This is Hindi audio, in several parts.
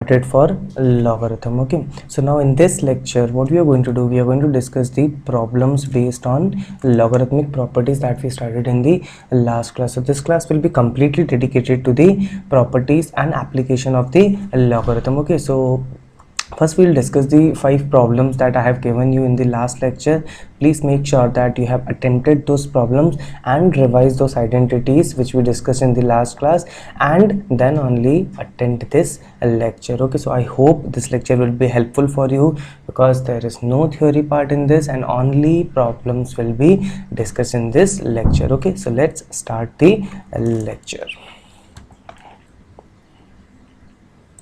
started for logarithm. Okay, so now in this lecture what we are going to do, we are going to discuss the problems based on logarithmic properties that we started in the last class. So this class will be completely dedicated to the properties and application of the logarithm. Okay, so first we'll discuss the 5 problems that I have given you in the last lecture. Please make sure that you have attempted those problems and revise those identities which we discussed in the last class, and then only attend this lecture. Okay, so I hope this lecture will be helpful for you because there is no theory part in this and only problems will be discussed in this lecture. Okay, so let's start the lecture.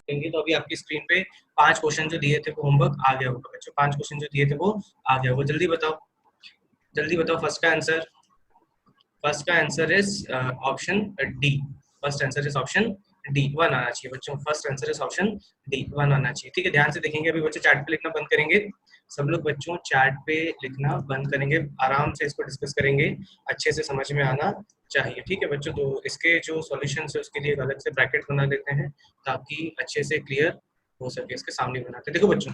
तो अभी आपकी स्क्रीन पे 5 क्वेश्चन जो दिए थे वो होमवर्क आ गया होगा बच्चों। 5 क्वेश्चन जो दिए थे वो आ गया होगा। जल्दी बताओ फर्स्ट का answer is option D. First answer is option D 1 आना चाहिए बच्चों। First answer is option D 1 आना चाहिए। ठीक है, ध्यान से देखेंगे। अभी बच्चों चैट पे लिखना बंद करेंगे। सब लोग बच्चों चैट पे लिखना बंद करेंगे, आराम से इसको डिस्कस करेंगे, अच्छे से समझ में आना चाहिए। ठीक है बच्चों, तो इसके जो सॉल्यूशंस है उसके लिए एक अलग से ब्रैकेट बना देते हैं ताकि अच्छे से क्लियर हो सके। इसके सामने बनाते हैं। देखो बच्चों,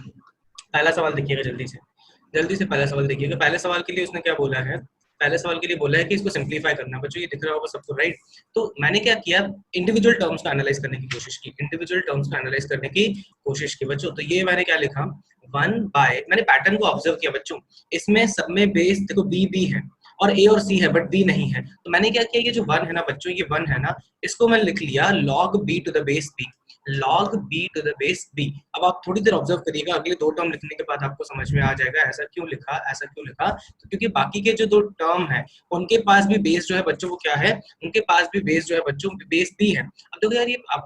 पहला सवाल देखिएगा जल्दी से पहला सवाल देखिएगा। पहले सवाल के लिए उसने क्या बोला है? पहले सवाल के लिए बोला है कि इसको सिंप्लीफाई करना। बच्चों ये दिख रहा होगा सबको, राइट? तो मैंने क्या किया, इंडिविजुअल टर्म्स को एनालाइज करने की कोशिश की। बच्चों तो ये मैंने क्या लिखा, 1 बाय, मैंने पैटर्न को ऑब्जर्व किया बच्चों। इसमें सब में बेस देखो बी है और ए और सी है बट बी नहीं है। तो मैंने क्या किया, ये जो 1 है ना बच्चों, ये 1 है ना, इसको मैं लिख लिया log b to the base b, log b to the base b। अब आप थोड़ी देर ऑब्जर्व करिएगा, अगले 2 टर्म लिखने के बाद आपको समझ में आ जाएगा ऐसा क्यों लिखा। तो क्योंकि बाकी के जो 2 टर्म है उनके पास भी बेस जो है बच्चों वो क्या है, उनके पास भी बेस जो है बच्चों बेस b है। अब देखो यार, ये अब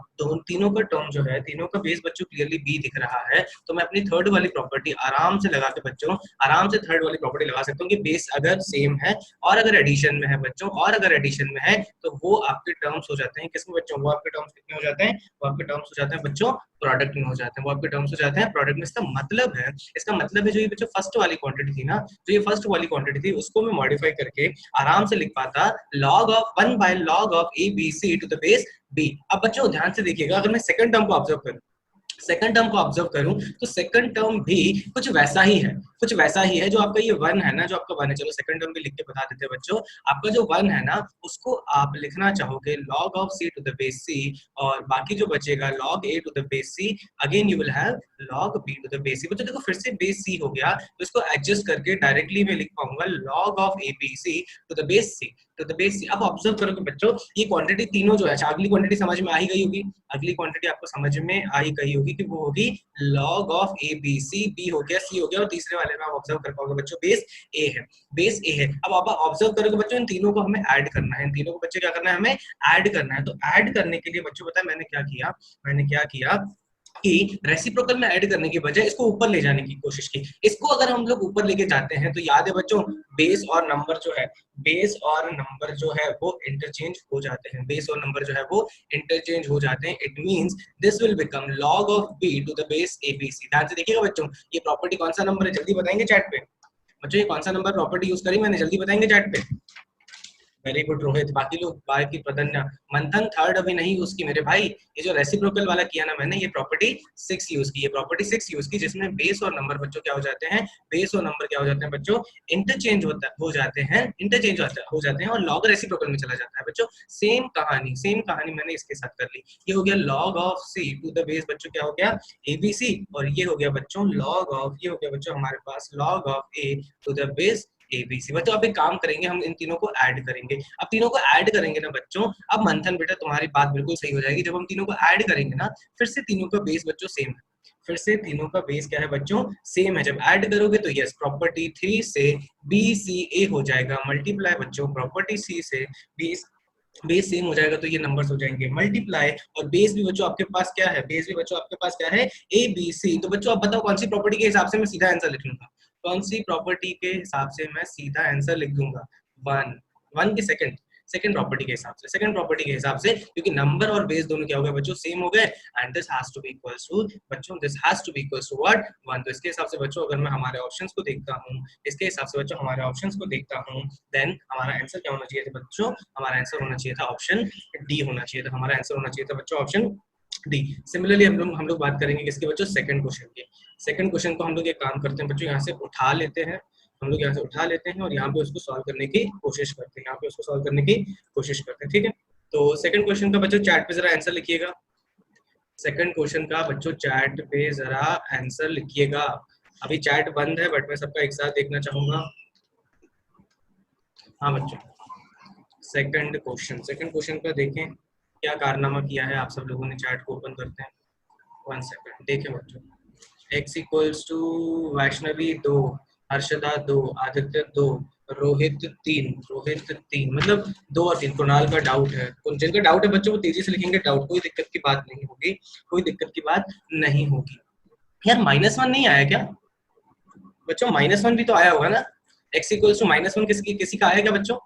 तीनों का टर्म जो है, तीनों का बेस बच्चों क्लियरली b दिख रहा है। तो मैं अपनी थर्ड वाली प्रॉपर्टी आराम से लगा के बच्चों, आराम से थर्ड वाली प्रॉपर्टी लगा सकता हूँ कि बेस अगर सेम है और अगर एडिशन में है बच्चों, और अगर एडिशन में है तो वो आपके टर्म्स हो जाते हैं किसमें बच्चों, वो आपके टर्म्स कितने हो जाते हैं, वो आपके टर्म्स हो जाते हैं बच्चों प्रोडक्ट में हो जाते हैं। वो आपके टर्म्स हो जाते हैं प्रोडक्ट में। इसका मतलब है जो ये बच्चों फर्स्ट वाली क्वांटिटी थी ना, जो ये फर्स्ट वाली क्वांटिटी थी उसको मैं मॉडिफाई करके आराम से लिख पाता log of 1 by log of a b c to the base b। अब बच्चों ध्यान से देखिएगा, अगर मैं सेकंड टर्म को ऑब्जर्व करूं तो सेकंड टर्म भी कुछ वैसा ही है जो आपका ये 1 है ना, जो आपका 1 है। चलो सेकंड टर्म भी लिख के बता देते हैं बच्चों। आपका जो 1 है ना उसको आप लिखना चाहोगे log of c to the base c, और बाकी जो बचेगा log a to the base c, again you will have log b to the base c। बच्चों देखो फिर से बेस c हो गया, तो इसको एडजस्ट करके डायरेक्टली मैं लिख पाऊंगा log of abc to the base c। अब ऑब्जर्व करोगे बच्चों, ये क्वांटिटी तीनों जो है, अगली क्वांटिटी समझ में आ ही गई होगी। अगली क्वांटिटी आपको समझ में आ ही गई होगी कि वो होगी log of a b c, b हो गया, c हो गया, और तीसरे वाले में आप ऑब्जर्व कर पाओगे बच्चों बेस a है। अब आप ऑब्जर्व करोगे बच्चों, इन तीनों को हमें ऐड करना है। इन तीनों को बच्चे क्या करना है, हमें ऐड करना है। तो ऐड करने के लिए बच्चों पता है मैंने क्या किया कि रेसिप्रोकल में ऐड करने की बजाय इसको ऊपर ले जाने की कोशिश की। इसको अगर हम लोग ऊपर लेके जाते हैं तो याद है बच्चों, बेस और नंबर जो है वो इंटरचेंज हो जाते हैं। It means this will become log of b to the base abc। ध्यान से देखिएगा बच्चों, ये प्रॉपर्टी कौन सा नंबर है जल्दी बताएंगे चैट पे। बच्चों ये कौन सा नंबर प्रॉपर्टी यूज करी मैंने, जल्दी बताएंगे चैट पे। वेरी गुड रोहित, बाकी लोग बाकी प्रदन्या, मंथन थर्ड अभी नहीं यूज की मेरे भाई। ये जो रेसिप्रोकल वाला किया ना मैंने, ये प्रॉपर्टी 6 यूज की, जिसमें बेस और नंबर बच्चों क्या हो जाते हैं बच्चों, इंटरचेंज हो जाते हैं और लॉग रेसिप्रोकल में चला जाता है बच्चों। सेम कहानी मैंने इसके साथ कर ली। ये हो गया log of c to the base बच्चों क्या हो गया abc, और ये हो गया बच्चों हमारे पास log of a to the base ABC। बच्चों अब एक काम करेंगे, हम इन तीनों को ऐड करेंगे। अब तीनों को ऐड करेंगे ना बच्चों, अब मंथन बेटा तुम्हारी बात बिल्कुल सही हो जाएगी। जब हम तीनों को ऐड करेंगे ना, फिर से तीनों का बेस बच्चों सेम क्या है बच्चों, सेम है। जब ऐड करोगे तो यस, प्रॉपर्टी 3 से BCA हो जाएगा मल्टीप्लाई बच्चों प्रॉपर्टी C से बेस सेम हो जाएगा, तो ये नंबर्स हो जाएंगे मल्टीप्लाई, और बेस भी बच्चों आपके पास क्या है, ABC। तो बच्चों आप बताओ कौन सी प्रॉपर्टी के हिसाब से मैं सीधा आंसर लिख लूंगा, वन की सेकंड प्रॉपर्टी के हिसाब से क्योंकि नंबर और बेस दोनों क्या हो गए बच्चों, सेम हो गए। And this has to be equals to बच्चों, व्हाट 1। तो इसके हिसाब से बच्चों अगर मैं हमारे ऑप्शंस को देखता हूं, देन हमारा आंसर क्या होना चाहिए था बच्चों, हमारा आंसर होना चाहिए था ऑप्शन डी होना चाहिए था। डी। सिमिलरली हम लोग बात करेंगे किसके बच्चों, सेकंड क्वेश्चन के। सेकंड क्वेश्चन को हम लोग एक काम करते हैं बच्चों, यहाँ से उठा लेते हैं, हम लोग यहाँ से उठा लेते हैं और यहाँ पे उसको सॉल्व करने की कोशिश करते हैं, यहाँ पे उसको सॉल्व करने की कोशिश करते हैं, ठीक है। तो सेकंड क्वेश्चन का बच्चों चैट पे जरा आंसर लिखिएगा। सेकंड क्वेश्चन का बच्चों चैट पे जरा आंसर लिखिएगा। अभी चैट बंद है बट मैं सबका एक साथ देखना चाहूंगा। हाँ बच्चों, सेकंड क्वेश्चन का देखें क्या कारनामा किया है आप सब लोगों ने। चैट को ओपन करते हैं, 1 सेकंड। देखें बच्चों, x equals to Vaishnavi 2, Harshada 2, Aditya 2, Rohit 3 मतलब 2 और 3। कुणाल का डाउट है, जिनका डाउट है बच्चों वो तेजी से लिखेंगे डाउट, कोई दिक्कत की बात नहीं होगी, कोई दिक्कत की बात नहीं होगी। यार -1 नहीं आया क्या बच्चों? -1 भी तो आया होगा ना। x इक्वल्स टू -1 किसी का आया क्या बच्चों?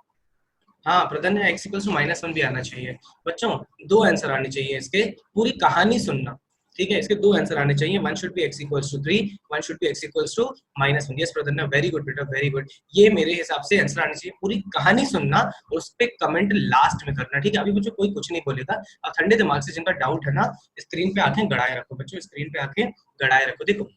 हाँ प्रदन है, x इक्वल्स टू -1 भी आना चाहिए बच्चों। 2 आंसर आने चाहिए इसके, पूरी कहानी सुनना, ठीक है। इसके 2 आंसर आने चाहिए, 1 should be x equals to 3, 1 should be x equals to -1। Yes प्रदन, वेरी गुड बेटा, वेरी गुड। ये मेरे हिसाब से आंसर आने चाहिए, पूरी कहानी सुनना और उस पे कमेंट लास्ट में करना, ठीक है। अभी बच्चों कोई कुछ नहीं बोलेगा, और ठंडे दिमाग से जिनका डाउट है ना, स्क्रीन पे आंखें गड़ाए रखो बच्चों, स्क्रीन पे आंखें गड़ाए रखो। देखो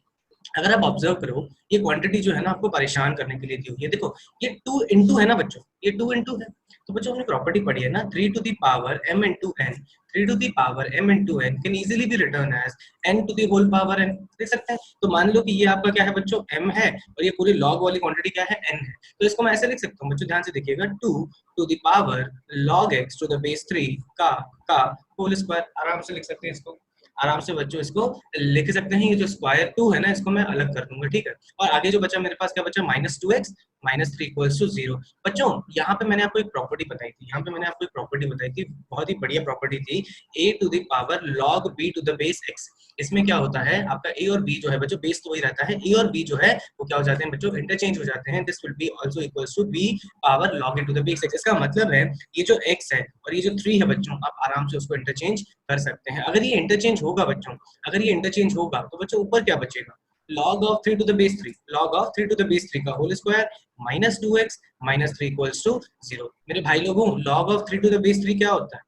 अगर आप ऑब्जर्व करो, ये क्वांटिटी जो है ना आपको परेशान करने के लिए दी हुई है। देखो ये 2 इंटू है ना बच्चों, ये 2 इंटू है। तो बच्चों हमने प्रॉपर्टी पढ़ी है ना, 3 to the power m into n, 3 to the power m into n can easily be return as n to the whole power n। देख सकते हैं। तो मान लो कि ये आपका क्या है बच्चों, m है, और ये पूरी लॉग वाली क्वांटिटी क्या है, n है। तो इसको मैं ऐसे लिख सकता हूँ बच्चों, ध्यान से देखिएगा, 2 to the power log x to the base 3 का होल स्क्वायर। आराम से लिख सकते हैं इसको, आराम से बच्चों इसको लिख सकते हैं। ये जो स्क्वायर 2 है ना, इसको मैं अलग कर दूंगा, ठीक है। और आगे जो बचा मेरे पास क्या बचा, -2x -3 इक्वल्स टू 0। बच्चों यहाँ पे मैंने आपको एक प्रॉपर्टी बताई थी, यहाँ पे मैंने आपको एक प्रॉपर्टी बताई थी, बहुत ही बढ़िया प्रॉपर्टी थी, a to the power log b to the base x। इसमें क्या होता है आपका a और b जो है बच्चों, बेस तो वही रहता है, a और b जो है वो क्या हो जाते हैं बच्चों, इंटरचेंज हो जाते हैं। This will be also equals to b power log a to the base x। इसका मतलब है ये जो x है और ये जो 3 है बच्चों, आप आराम से उसको इंटरचेंज कर सकते हैं। अगर ये इंटरचेंज होगा बच्चों, अगर ये इंटरचेंज होगा तो बच्चों ऊपर क्या बचेगा, log of 3 to the base 3, log of 3 to the base 3 का whole square -2x -3 equals to 0। मेरे भाई लोगों, log of 3 to the base 3 क्या होता है,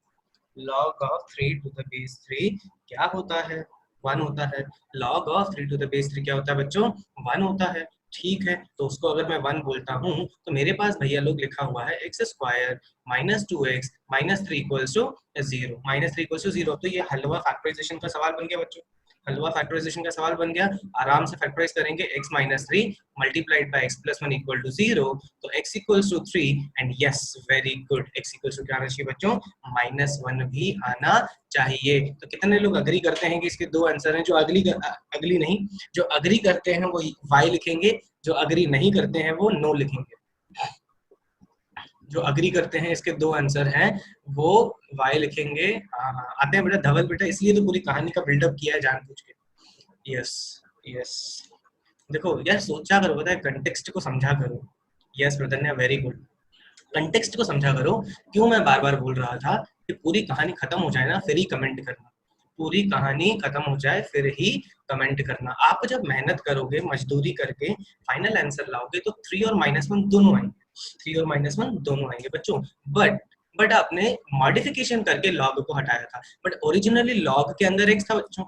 log of 3 to the base 3 क्या होता है, 1 होता है। log of 3 to the base 3 क्या होता है बच्चों, 1 होता है, ठीक है। तो उसको अगर मैं 1 बोलता हूँ तो मेरे पास भैया लोग लिखा हुआ है x square -2x -3 equals to 0, -3 equals to 0। तो ये हलवा फैक्टराइजेशन का सवाल बन गया बच्चों, हलवा फैक्टराइजेशन का सवाल बन गया। आराम से फैक्टराइज करेंगे, x -3 multiplied by x + 1 equal to 0, तो x equals to 3 and yes very good, x equals to क्या आना चाहिए बच्चों, -1 भी आना चाहिए। तो कितने लोग अग्री करते हैं कि इसके 2 आंसर हैं? जो अगली नहीं, जो अग्री करते हैं वो y लिखेंगे, जो अग्री नहीं करते हैं वो नो लिखेंगे। जो अग्री करते हैं इसके 2 आंसर हैं वो y लिखेंगे। हाँ हाँ आते हैं बेटा, धवल बेटा, इसलिए तो पूरी कहानी का बिल्डअप किया है जानबूझ के। यस यस, देखो यार सोचा करो, पता है कंटेक्स्ट को समझा करो। Yes Pradnya, very good, context को समझा करो। क्यों मैं बार बार बोल रहा था कि पूरी कहानी खत्म हो जाए ना फिर ही कमेंट करना, पूरी कहानी खत्म हो जाए फिर ही कमेंट करना। आप जब मेहनत करोगे, मजदूरी करके फाइनल आंसर लाओगे तो 3 और -1 दोनों आएंगे, 3 और -1 दोनों आएंगे बच्चों। बट आपने मॉडिफिकेशन करके लॉग को हटाया था, बट ओरिजिनली लॉग के अंदर x था बच्चों,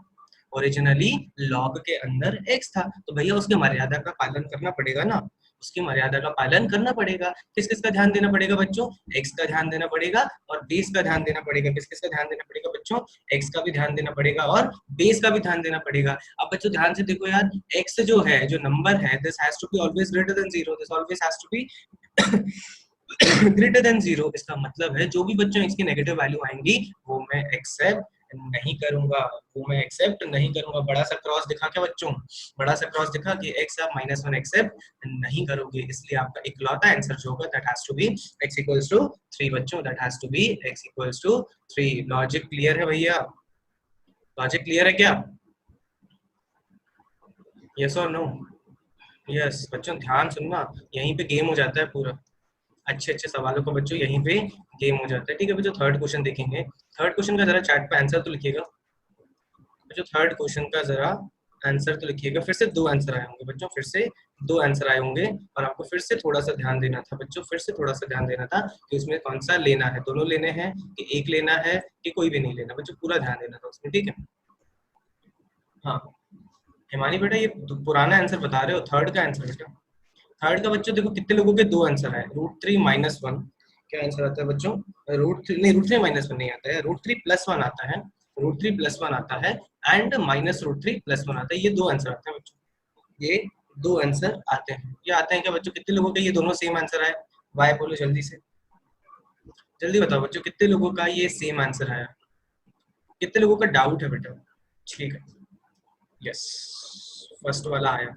ओरिजिनली लॉग के अंदर x था। तो भैया उसके मर्यादा का पालन करना पड़ेगा ना, उसकी मर्यादा का पालन करना पड़ेगा। किस किस का ध्यान देना पड़ेगा बच्चों, x का ध्यान देना पड़ेगा और बेस का ध्यान देना पड़ेगा। किस किस का ध्यान देना पड़ेगा बच्चों, x का भी ध्यान देना पड़ेगा और बेस का भी ध्यान देना पड़ेगा। अब बच्चों ध्यान से देखो यार, x जो है, जो नंबर है, this has to be always greater than 0, this always has to be greater than 0। इसका मतलब है जो भी बच्चों इसकी नेगेटिव वैल्यू आएंगी वो मैं एक्सेप्ट नहीं करूंगा, वो मैं एक्सेप्ट नहीं करूंगा। बड़ा सा क्रॉस दिखा क्या बच्चों, बड़ा सा क्रॉस दिखा कि x आप -1 एक्सेप्ट नहीं करोगे, इसलिए आपका इकलौता आंसर जो होगा that has to be x equals to 3 बच्चों, that has to be x equals to 3। Logic clear है भैया, लॉजिक क्लियर है क्या, यस और नो? यस बच्चों ध्यान सुनना, यहीं पे गेम हो जाता है पूरा, अच्छे अच्छे सवालों को बच्चों यहीं पे गेम हो जाता है। ठीक है बच्चों, थर्ड क्वेश्चन देखेंगे। थर्ड क्वेश्चन का जरा चैट पे आंसर तो लिखिएगा बच्चों, थर्ड क्वेश्चन का जरा आंसर तो लिखिएगा, फिर से 2 आंसर आए होंगे बच्चों, फिर से 2 आंसर आए होंगे, और आपको फिर से थोड़ा सा ध्यान देना था बच्चों, फिर से थोड़ा सा ध्यान देना था कि उसमें कौन सा लेना है, दोनों लेने हैं कि एक लेना है कि कोई भी नहीं लेना बच्चों, पूरा ध्यान देना था उसमें, ठीक है। हाँ हिमानी बेटा ये पुराना आंसर बता रहे हो, थर्ड का आंसर बेटा, थर्ड का बच्चों देखो कितने लोगों के 2 आंसर है, √3 - 1, क्या आंसर आता है बच्चों, √3 नहीं, √3 - 1 नहीं आता है, √3 + 1 आता है, √3 + 1 आता है, एंड -√3 + 1 आता है, ये 2 आंसर आते हैं बच्चों, ये 2 आंसर आते हैं, ये आते हैं क्या बच्चों, कितने लोगों के ये दोनों सेम आंसर आए, वाई बोलो जल्दी से, जल्दी बताओ बच्चों कितने लोगों का ये सेम आंसर आया, कितने लोगों का डाउट है बेटा, ठीक है, यस फर्स्ट वाला आया।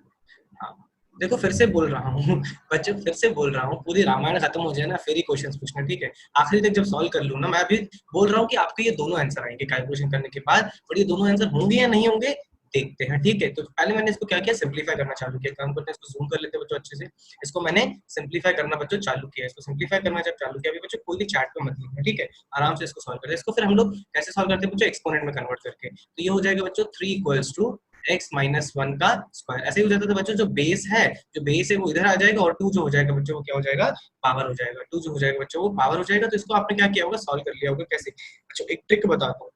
हाँ देखो फिर से बोल रहा हूँ बच्चों, फिर से बोल रहा हूँ, पूरी रामायण खत्म हो जाए ना फिर ही क्वेश्चंस पूछना, ठीक है, आखिरी तक जब सॉल्व कर लूँ ना, मैं अभी बोल रहा हूँ कि आपके ये दोनों आंसर आएंगे कैलकुलेशन करने के बाद, और ये दोनों आंसर होंगे या नहीं होंगे देखते हैं, ठीक है। तो पहले मैंने इसको क्या किया, सिंपलीफाई करना चालू किया, काम करते हैं, इसको जूम कर लेते हैं बच्चों अच्छे से, इसको मैंने सिंपलीफाई करना बच्चों चालू किया, इसको सिंपलीफाई करना जब चालू किया, अभी बच्चों कोई भी चैट पे मत लिखना, ठीक है, आराम से इसको सॉल्व करते हैं, इसको फिर हम लोग कैसे सॉल्व करते हैं बच्चों, एक्सपोनेंट में कन्वर्ट करके, तो ये हो जाएगा बच्चों 3 = x - 1 का स्क्वायर, ऐसे ही हो जाता था बच्चों, जो बेस है, जो बेस है वो इधर आ जाएगा, और 2 जो हो जाएगा बच्चों वो क्या हो जाएगा, पावर हो जाएगा, 2 जो हो जाएगा बच्चों वो पावर हो जाएगा, तो इसको आपने क्या किया होगा, सॉल्व कर लिया होगा, कैसे बच्चों, एक ट्रिक बताता हूँ,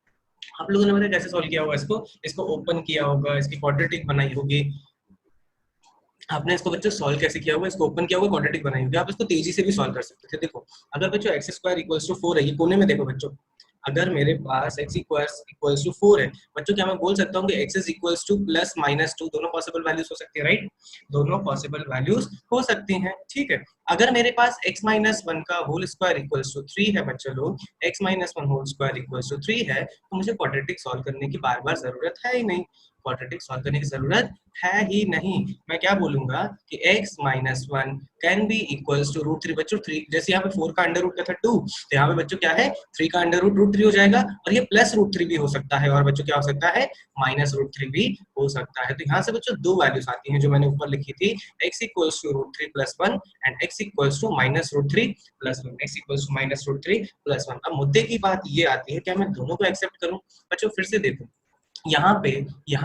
आप लोगों ने बताया कैसे सॉल्व किया होगा, इसको इसको ओपन किया होगा, इसकी क्वाड्रेटिक बनाई होगी, आपने इसको बच्चों सॉल्व कैसे किया होगा, इसको ओपन किया होगा, क्वाड्रेटिक बनाई होगी, आप इसको तेजी से भी सॉल्व कर सकते थे, देखो अगर बच्चों x² = 4 है, ये कोने में देखो बच्चों, अगर मेरे पास x = 4 है बच्चों, क्या मैं बोल सकता हूँ कि x = +- 2 दोनों पॉसिबल वैल्यूज हो सकती है, राइट, दोनों पॉसिबल वैल्यूज हो सकती हैं, ठीक है। अगर मेरे पास x - 1 का होल स्क्वायर = 3 है बच्चों लोग, x - 1 होल स्क्वायर = 3 है, तो मुझे क्वाड्रेटिक सॉल्व करने की बार बार जरूरत है ही नहीं, क्वाड्रेटिक सॉल्व करने की जरूरत है ही नहीं, मैं क्या बोलूंगा कि x - 1 can be equals to √3 बच्चों, 3 जैसे यहाँ पे 4 का अंडर रूट क्या था 2, तो यहाँ पे बच्चों क्या है 3 का अंडर रूट √3 हो जाएगा, और ये +√3 भी हो सकता है, और बच्चों क्या हो सकता है -√3 भी हो सकता है, तो यहाँ से बच्चों 2 वैल्यूज आती हैं जो मैंने ऊपर लिखी थी, x = √3 + 1 एंड x = -√3 + 1, x = -√3 + 1। अब मुद्दे की बात ये आती है, क्या मैं दोनों को एक्सेप्ट करूं बच्चों, फिर से देखो यहाँ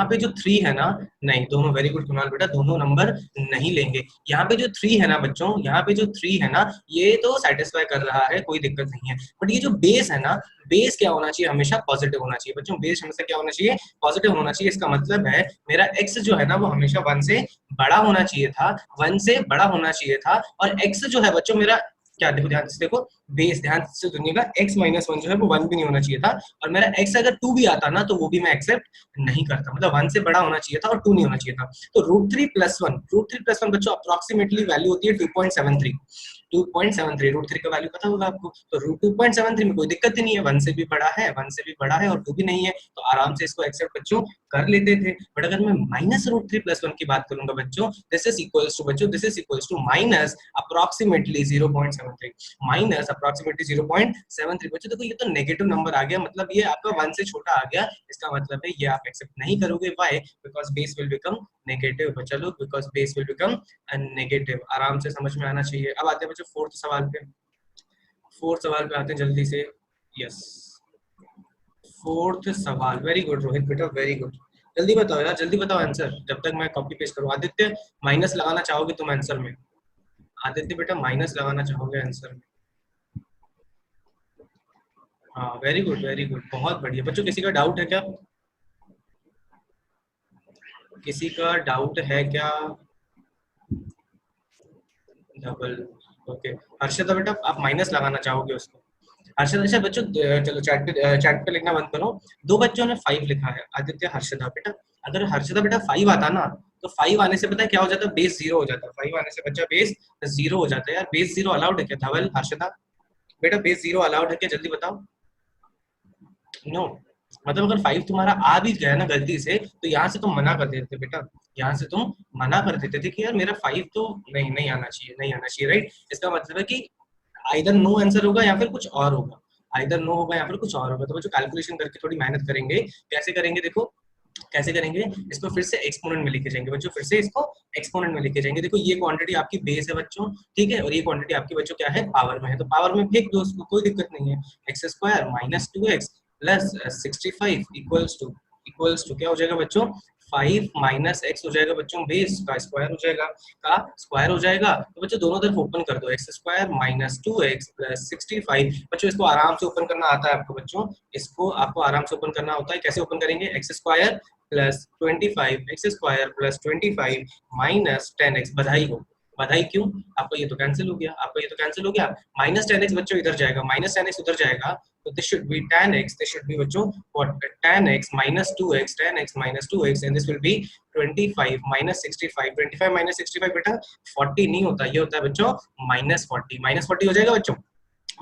पे जो 3 है ना, नहीं दोनों, वेरी गुड कुणाल बेटा, दोनों नंबर नहीं लेंगे, यहाँ पे जो 3 है ना बच्चों, यहाँ पे जो 3 है ना, ये तो सेटिस्फाई कर रहा है, कोई दिक्कत नहीं है, बट ये जो बेस है ना, बेस क्या होना चाहिए, हमेशा पॉजिटिव होना चाहिए बच्चों, बेस हमेशा क्या होना चाहिए, पॉजिटिव होना चाहिए, इसका मतलब है मेरा x जो है ना वो हमेशा 1 से बड़ा होना चाहिए था, 1 से बड़ा होना चाहिए था, और x जो है बच्चों मेरा, क्या देखो ध्यान से देखो, बेस ध्यान से सुनिएगा, x - 1 जो है वो 1 भी नहीं होना चाहिए था, और मेरा x अगर 2 भी आता ना तो वो भी मैं एक्सेप्ट नहीं करता, मतलब 1 से बड़ा होना चाहिए था और 2 नहीं होना चाहिए था, तो √3 + 1, √3 + 1 बच्चों अप्रोक्सीमेटली वैल्यू होती है 2.73, 2.73 √3 का वैल्यू पता होगा आपको, तो 2.73 में कोई दिक्कत ही नहीं है, 1 से भी बड़ा है, 1 से भी बड़ा है और 2 भी नहीं है, तो आराम से इसको एक्सेप्ट बच्चों कर लेते थे, बट अगर मैं -√3 + 1 की बात करूंगा बच्चों, दिस इज इक्वल्स टू बच्चों, this is equals to minus approximately 0.73, minus approximately 0.73 बच्चों, देखो ये तो नेगेटिव नंबर आ गया, मतलब ये आपका 1 से छोटा आ गया, इसका मतलब है ये आप एक्सेप्ट नहीं करोगे, why, because base will become negative बच्चा लोग, because base will become negative, आराम से समझ में आना चाहिए। अब आते हैं बच्चों फोर्थ सवाल पे, फोर्थ सवाल पे आते हैं जल्दी से, यस फोर्थ सवाल, वेरी गुड रोहित बेटा, वेरी गुड, जल्दी बताओ यार, जल्दी बताओ आंसर, जब तक मैं कॉपी पेस्ट करूँ, आदित्य माइनस लगाना चाहोगे तुम आंसर में, आदित्य बेटा माइनस लगाना चाहोगे आंसर में, हाँ वेरी गुड बहुत बढ़िया बच्चों, किसी का डाउट है क्या, किसी का डाउट है क्या, डबल, ओके, हर्षदा बेटा आप माइनस लगाना चाहोगे उसको, हर्षदा, अच्छा बच्चों चलो चैट पे लिखना बंद करो, दो बच्चों ने 5 लिखा है, आदित्य हर्षदा बेटा, अगर हर्षदा बेटा 5 आता ना, तो 5 आने से पता है क्या हो जाता है, बेस 0 हो जाता है, 5 आने से बच्चा बेस 0 हो जाता है, यार बेस 0 अलाउड है क्या, धवल हर्षदा बेटा बेस 0 अलाउड है क्या, जल्दी बताओ, नो, मतलब अगर 5 तुम्हारा आ भी गया ना गलती से, तो यहाँ से तुम मना कर देते बेटा, यहाँ से तुम मना कर देते थे कि यार मेरा 5 तो नहीं नहीं आना चाहिए, नहीं आना चाहिए, राइट, इसका मतलब है कि आइदर नो आंसर होगा या फिर कुछ और होगा, आइदर नो होगा या फिर कुछ और होगा, तो बच्चों कैलकुलेशन करके थोड़ी मेहनत करेंगे, कैसे करेंगे देखो, कैसे करेंगे, इसको फिर से एक्सपोनेंट में लेके जाएंगे बच्चों, फिर से इसको एक्सपोनेंट में लेके जाएंगे, देखो ये क्वांटिटी आपकी बेस है बच्चों, ठीक है, और ये क्वांटिटी आपकी बच्चों क्या है, पावर में है, तो पावर में फेंक दो उसको, कोई दिक्कत नहीं है, x² - 2x + 65 इक्वल्स टू क्या हो जाएगा बच्चों, 5 माइनस एक्स हो जाएगा बच्चों, बेस का स्क्वायर हो जाएगा, का स्क्वायर हो जाएगा। तो बच्चों दोनों तरफ ओपन कर दो, x square minus 2x plus 65। बच्चों इसको आराम से ओपन करना आता है आपको बच्चों, इसको आपको आराम से ओपन करना होता है। कैसे ओपन करेंगे, x square plus 25 x square plus 25 minus 10x। बधाई हो, बधाई क्यों, आपका ये तो कैंसिल हो गया, आपका ये तो कैंसिल हो गया। माइनस 10x बच्चों इधर जाएगा, माइनस 10x उधर जाएगा, तो this should B tan x, this should B बच्चों what, tan x minus 2x, tan x minus 2x, and this will be 25 minus 65। 25 minus 65 बेटा 40 नहीं होता, ये होता है बच्चों माइनस 40। माइनस 40 हो जाएगा बच्चों,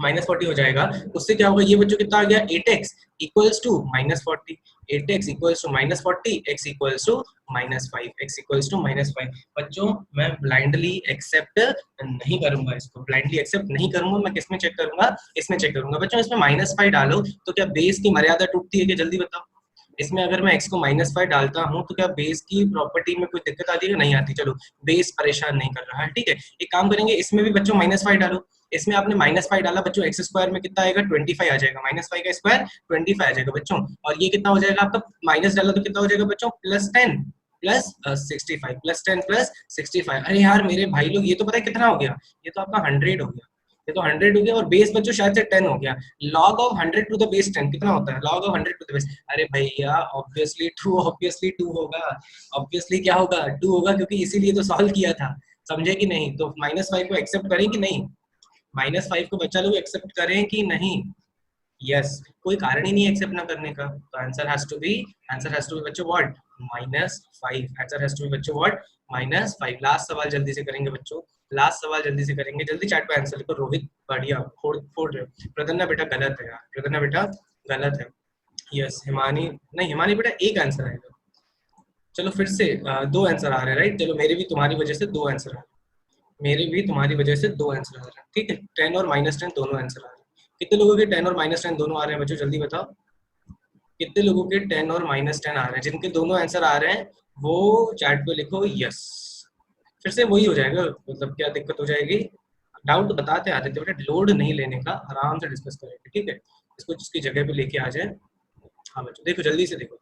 माइनस 40 हो जाएगा। उससे क्या होगा, ये बच्चों कितना आ गया, 8x equals to minus 40, 8x equals to minus 40, x equals to minus 5, x equals to minus 5। बच्चों मैं ब्लाइंडली एक्सेप्ट नहीं करूंगा, इसको ब्लाइंडली एक्सेप्ट नहीं करूंगा, मैं किसमें चेक करूंगा, इसमें चेक करूंगा। बच्चों इसमें माइनस 5 डालो तो क्या बेस की मर्यादा टूटती है क्या, जल्दी बताओ। इसमें अगर मैं x को माइनस 5 डालता हूं तो क्या बेस की प्रॉपर्टी में कोई दिक्कत आती है, नहीं आती। चलो बेस परेशान नहीं कर रहा है, ठीक है। एक काम करेंगे, इसमें भी बच्चों माइनस 5 डालो। इसमें आपने माइनस 5 डाला बच्चों, एक्स स्क्वायर में कितना आएगा, 25 आ जाएगा, माइनस 5 का स्क्वायर 25 आ जाएगा बच्चों। और ये कितना हो जाएगा आपका, माइनस डाला तो कितना हो जाएगा बच्चों, प्लस 10 प्लस 65, प्लस 10 प्लस 65। अरे यार मेरे भाई लोग, ये तो पता है कितना हो गया, ये तो आपका 100 हो गया, ये तो 100 हो गया। और बेस बच्चों शायद से 10 हो गया। Log of 100 to the base 10 कितना होता है, log of 100 to the base, अरे भैया ऑब्वियसली 2, ऑब्वियसली 2 होगा, ऑब्वियसली क्या होगा, 2 होगा, क्योंकि इसीलिए तो सॉल्व किया था, समझे कि नहीं। तो माइनस 5 को एक्सेप्ट करें कि नहीं, माइनस 5 को बच्चा लोग एक्सेप्ट करें कि नहीं, यस कोई कारण ही नहीं एक्सेप्ट ना करने का। तो answer has to be, answer has to be बच्चों what, -5। Answer has to be बच्चों व्हाट, -5। लास्ट सवाल जल्दी से करेंगे बच्चों, लास्ट सवाल जल्दी से करेंगे, जल्दी चैट पे आंसर लिखो। रोहित बढ़िया, फोड़ फोड़ रहे हो। प्रदन्ना बेटा गलत है यार, प्रदन्ना बेटा गलत है। यस हिमानी, नहीं हिमानी बेटा एक आंसर आएगा। चलो फिर से 2 आंसर आ रहे हैं, राइट। चलो मेरे भी तुम्हारी वजह से 2 आंसर आ रहे हैं, मेरे भी तुम्हारी वजह से 2 आंसर आ रहे हैं, ठीक है। 10 और -10 दोनों आंसर आ रहे हैं। कितने लोगों के 10 और -10 दोनों आ रहे हैं बच्चों, जल्दी बताओ। कितने लोगों के 10 और -10 आ रहे हैं, जिनके दोनों आंसर आ रहे हैं वो चैट पे लिखो यस। फिर से वही हो जाएगा, मतलब क्या दिक्कत हो जाएगी, डाउट बताते आदित्य बेटा, लोड नहीं लेने का, आराम से डिस्कस करेंगे, ठीक है। इसको जिसकी जगह पे लेके आ जाए। हाँ बच्चों देखो जल्दी से देखो,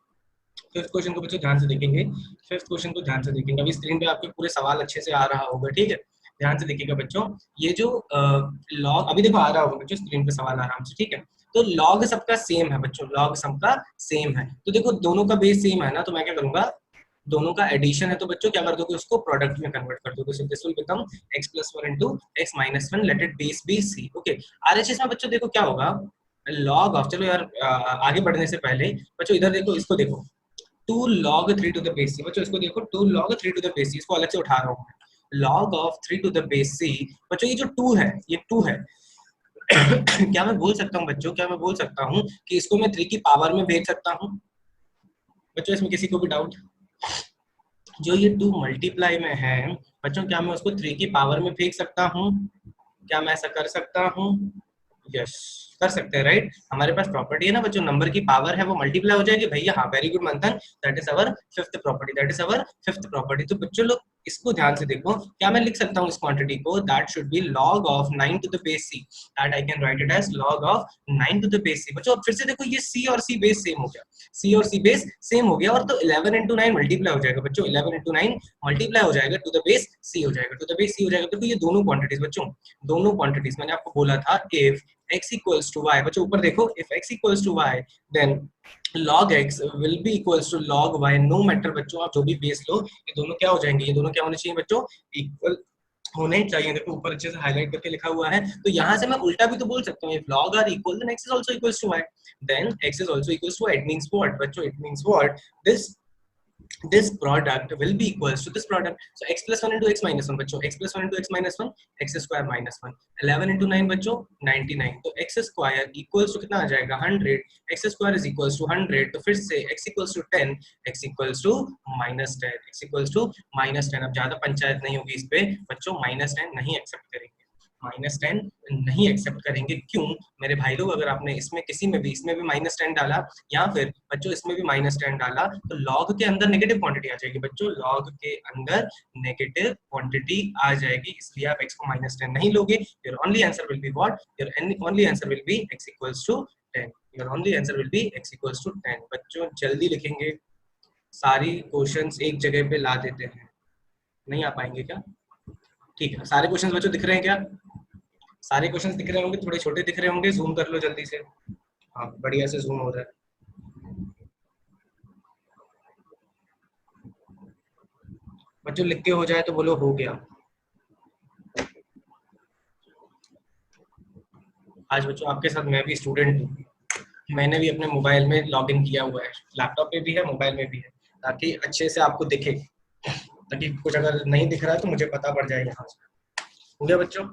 फिफ्थ क्वेश्चन को बच्चों ध्यान से देखेंगे, फिफ्थ क्वेश्चन को ध्यान से देखेंगे। अभी स्क्रीन पे आपके पूरे सवाल अच्छे से आ रहा होगा, ठीक है। ध्यान से देखिएगा बच्चों, ये जो लॉग अभी देखो आ रहा होगा बच्चों स्क्रीन पे सवाल आराम से, ठीक है। तो लॉग सबका सेम है बच्चों, लॉग सबका सेम है। तो देखो दोनों का बेस सेम है ना, तो मैं क्या करूंगा, दोनों का एडिशन है तो बच्चों क्या कर दोगे, उसको प्रोडक्ट में कन्वर्ट कर दोगे। So this will become x + 1 into x - 1, let it base be c। Okay RHS में बच्चों देखो क्या होगा, लॉग ऑफ, चलो यार आगे बढ़ने से पहले बच्चों इधर देखो, इसको देखो 2 log 3 to the base c। बच्चों इसको देखो 2 log 3 to the base c, इसको अलग से उठा रहा हूँ मैं। log of 3 to the base c बच्चों, ये जो 2 है, ये 2 है। क्या मैं बोल सकता हूँ बच्चों, क्या मैं बोल सकता हूँ कि इसको मैं 3 की पावर में भेज सकता हूँ बच्चों, इसमें किसी को भी डाउट। जो ये 2 मल्टीप्लाई में है बच्चों, क्या मैं उसको 3 की पावर में फेंक सकता हूँ, क्या मैं ऐसा कर सकता हूँ, यस कर सकते हैं, राइट। हमारे पास प्रॉपर्टी है ना बच्चों, नंबर की पावर है वो मल्टीप्लाई हो जाएगी भैया। हाँ वेरी गुड मंथन, that is our fifth property, that is our fifth property. तो बच्चों लोग इसको ध्यान से देखो, क्या मैं लिख सकता हूँ इस क्वांटिटी को, that should be log of 9 to the base c, that I can write it as log of 9 to the base c। बच्चों फिर से देखो, ये c और c बेस सेम हो गया, c और c बेस सेम हो गया, और तो 11 into 9 मल्टीप्लाई हो जाएगा बच्चों, 11 into 9 मल्टीप्लाई हो जाएगा टू द बेस c हो जाएगा, टू द बेस c हो जाएगा। तो ये दोनों क्वांटिटीज बच्चों, दोनों क्वांटिटीज मैंने आपको बोला था, if x equals to y, बच्चों ऊपर देखो, if x equals to y then log x will be equals to log y, no matter बच्चों आप जो भी बेस लो, ये दोनों क्या हो जाएंगे, ये दोनों क्या होने चाहिए बच्चों, इक्वल होने चाहिए। देखो ऊपर अच्छे से हाईलाइट करके लिखा हुआ है। तो यहाँ से मैं उल्टा भी तो बोल सकता हूँ, if log are equal then x is also equals to y, then x is also equals to y। It means what बच्चों, it means what, this product will be equals to this product। So x plus 1 into x minus 1 बच्चों, x plus 1 into x minus 1, x square minus 1, 11 into 9 बच्चों 99। तो x square equals to कितना आ जाएगा 100, x square is equals to 100। तो फिर से x equals to 10, x equals to -10, x equals to -10। अब ज्यादा पंचायत नहीं होगी इस पे बच्चों, -10 नहीं एक्सेप्ट करेंगे, -10 नहीं एक्सेप्ट करेंगे। क्यों मेरे भाई लोग, अगर आपने इसमें किसी में भी, इसमें भी -10 डाला या फिर बच्चों इसमें भी -10 डाला, तो लॉग के अंदर नेगेटिव क्वांटिटी आ जाएगी बच्चों, लॉग के अंदर नेगेटिव क्वांटिटी आ जाएगी, इसलिए आप x को -10 नहीं लोगे। Your only answer will be what, your only answer will be x = 10, your only answer will be x = 10। बच्चों जल्दी लिखेंगे, सारी क्वेश्चंस एक जगह पे ला देते हैं। नहीं आ पाएंगे क्या? ठीक है, सारे क्वेश्चंस बच्चों दिख रहे हैं क्या? सारे क्वेश्चंस दिख रहे होंगे, थोड़े छोटे दिख रहे होंगे, जूम कर लो जल्दी से। हाँ, बढ़िया से जूम हो रहा है। बच्चों लिख के हो जाए तो बोलो हो गया। आज बच्चों आपके साथ मैं भी स्टूडेंट हूँ, मैंने भी अपने मोबाइल में लॉग इन किया हुआ है, लैपटॉप पे भी है, मोबाइल में भी है, ताकि अच्छे से आपको दिखे, ताकि कुछ अगर नहीं दिख रहा है तो मुझे पता पड़ जाए यहाँ से। हो गया बच्चों?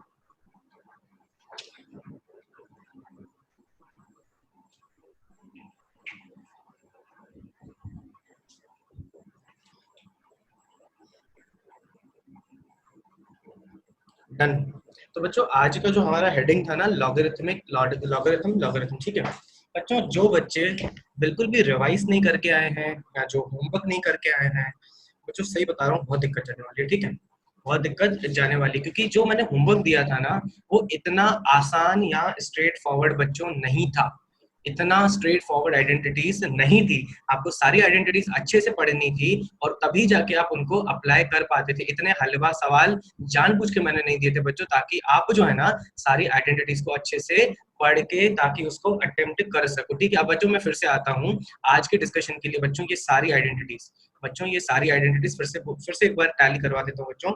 डन। तो बच्चों आज का जो हमारा हेडिंग था ना, लॉगरिथमिक लॉगरिथम, ठीक है बच्चों। जो बच्चे बिल्कुल भी रिवाइज नहीं करके आए हैं या जो होमवर्क नहीं करके आए हैं, बच्चों सही बता रहा हूँ, बहुत दिक्कत जाने वाली है, ठीक है, बहुत दिक्कत जाने वाली, क्योंकि जो मैंने होमवर्क दिया था ना, वो इतना आसान या स्ट्रेट फॉरवर्ड बच्चों नहीं था, इतना स्ट्रेट फॉरवर्ड आइडेंटिटीज नहीं थी। आपको सारी आइडेंटिटीज अच्छे से पढ़नी थी और तभी जाके आप उनको अप्लाई कर पाते थे। इतने हलवा सवाल जानबूझ के मैंने नहीं दिए थे बच्चों, ताकि आप जो है ना सारी आइडेंटिटीज को अच्छे से पढ़ के ताकि उसको अटेम्प्ट कर सको, ठीक है। अब बच्चों मैं फिर से आता हूँ आज के डिस्कशन के लिए बच्चों। ये सारी आइडेंटिटीज बच्चों, ये सारी आइडेंटिटीज फिर से एक बार टैली करवा देता हूँ बच्चों,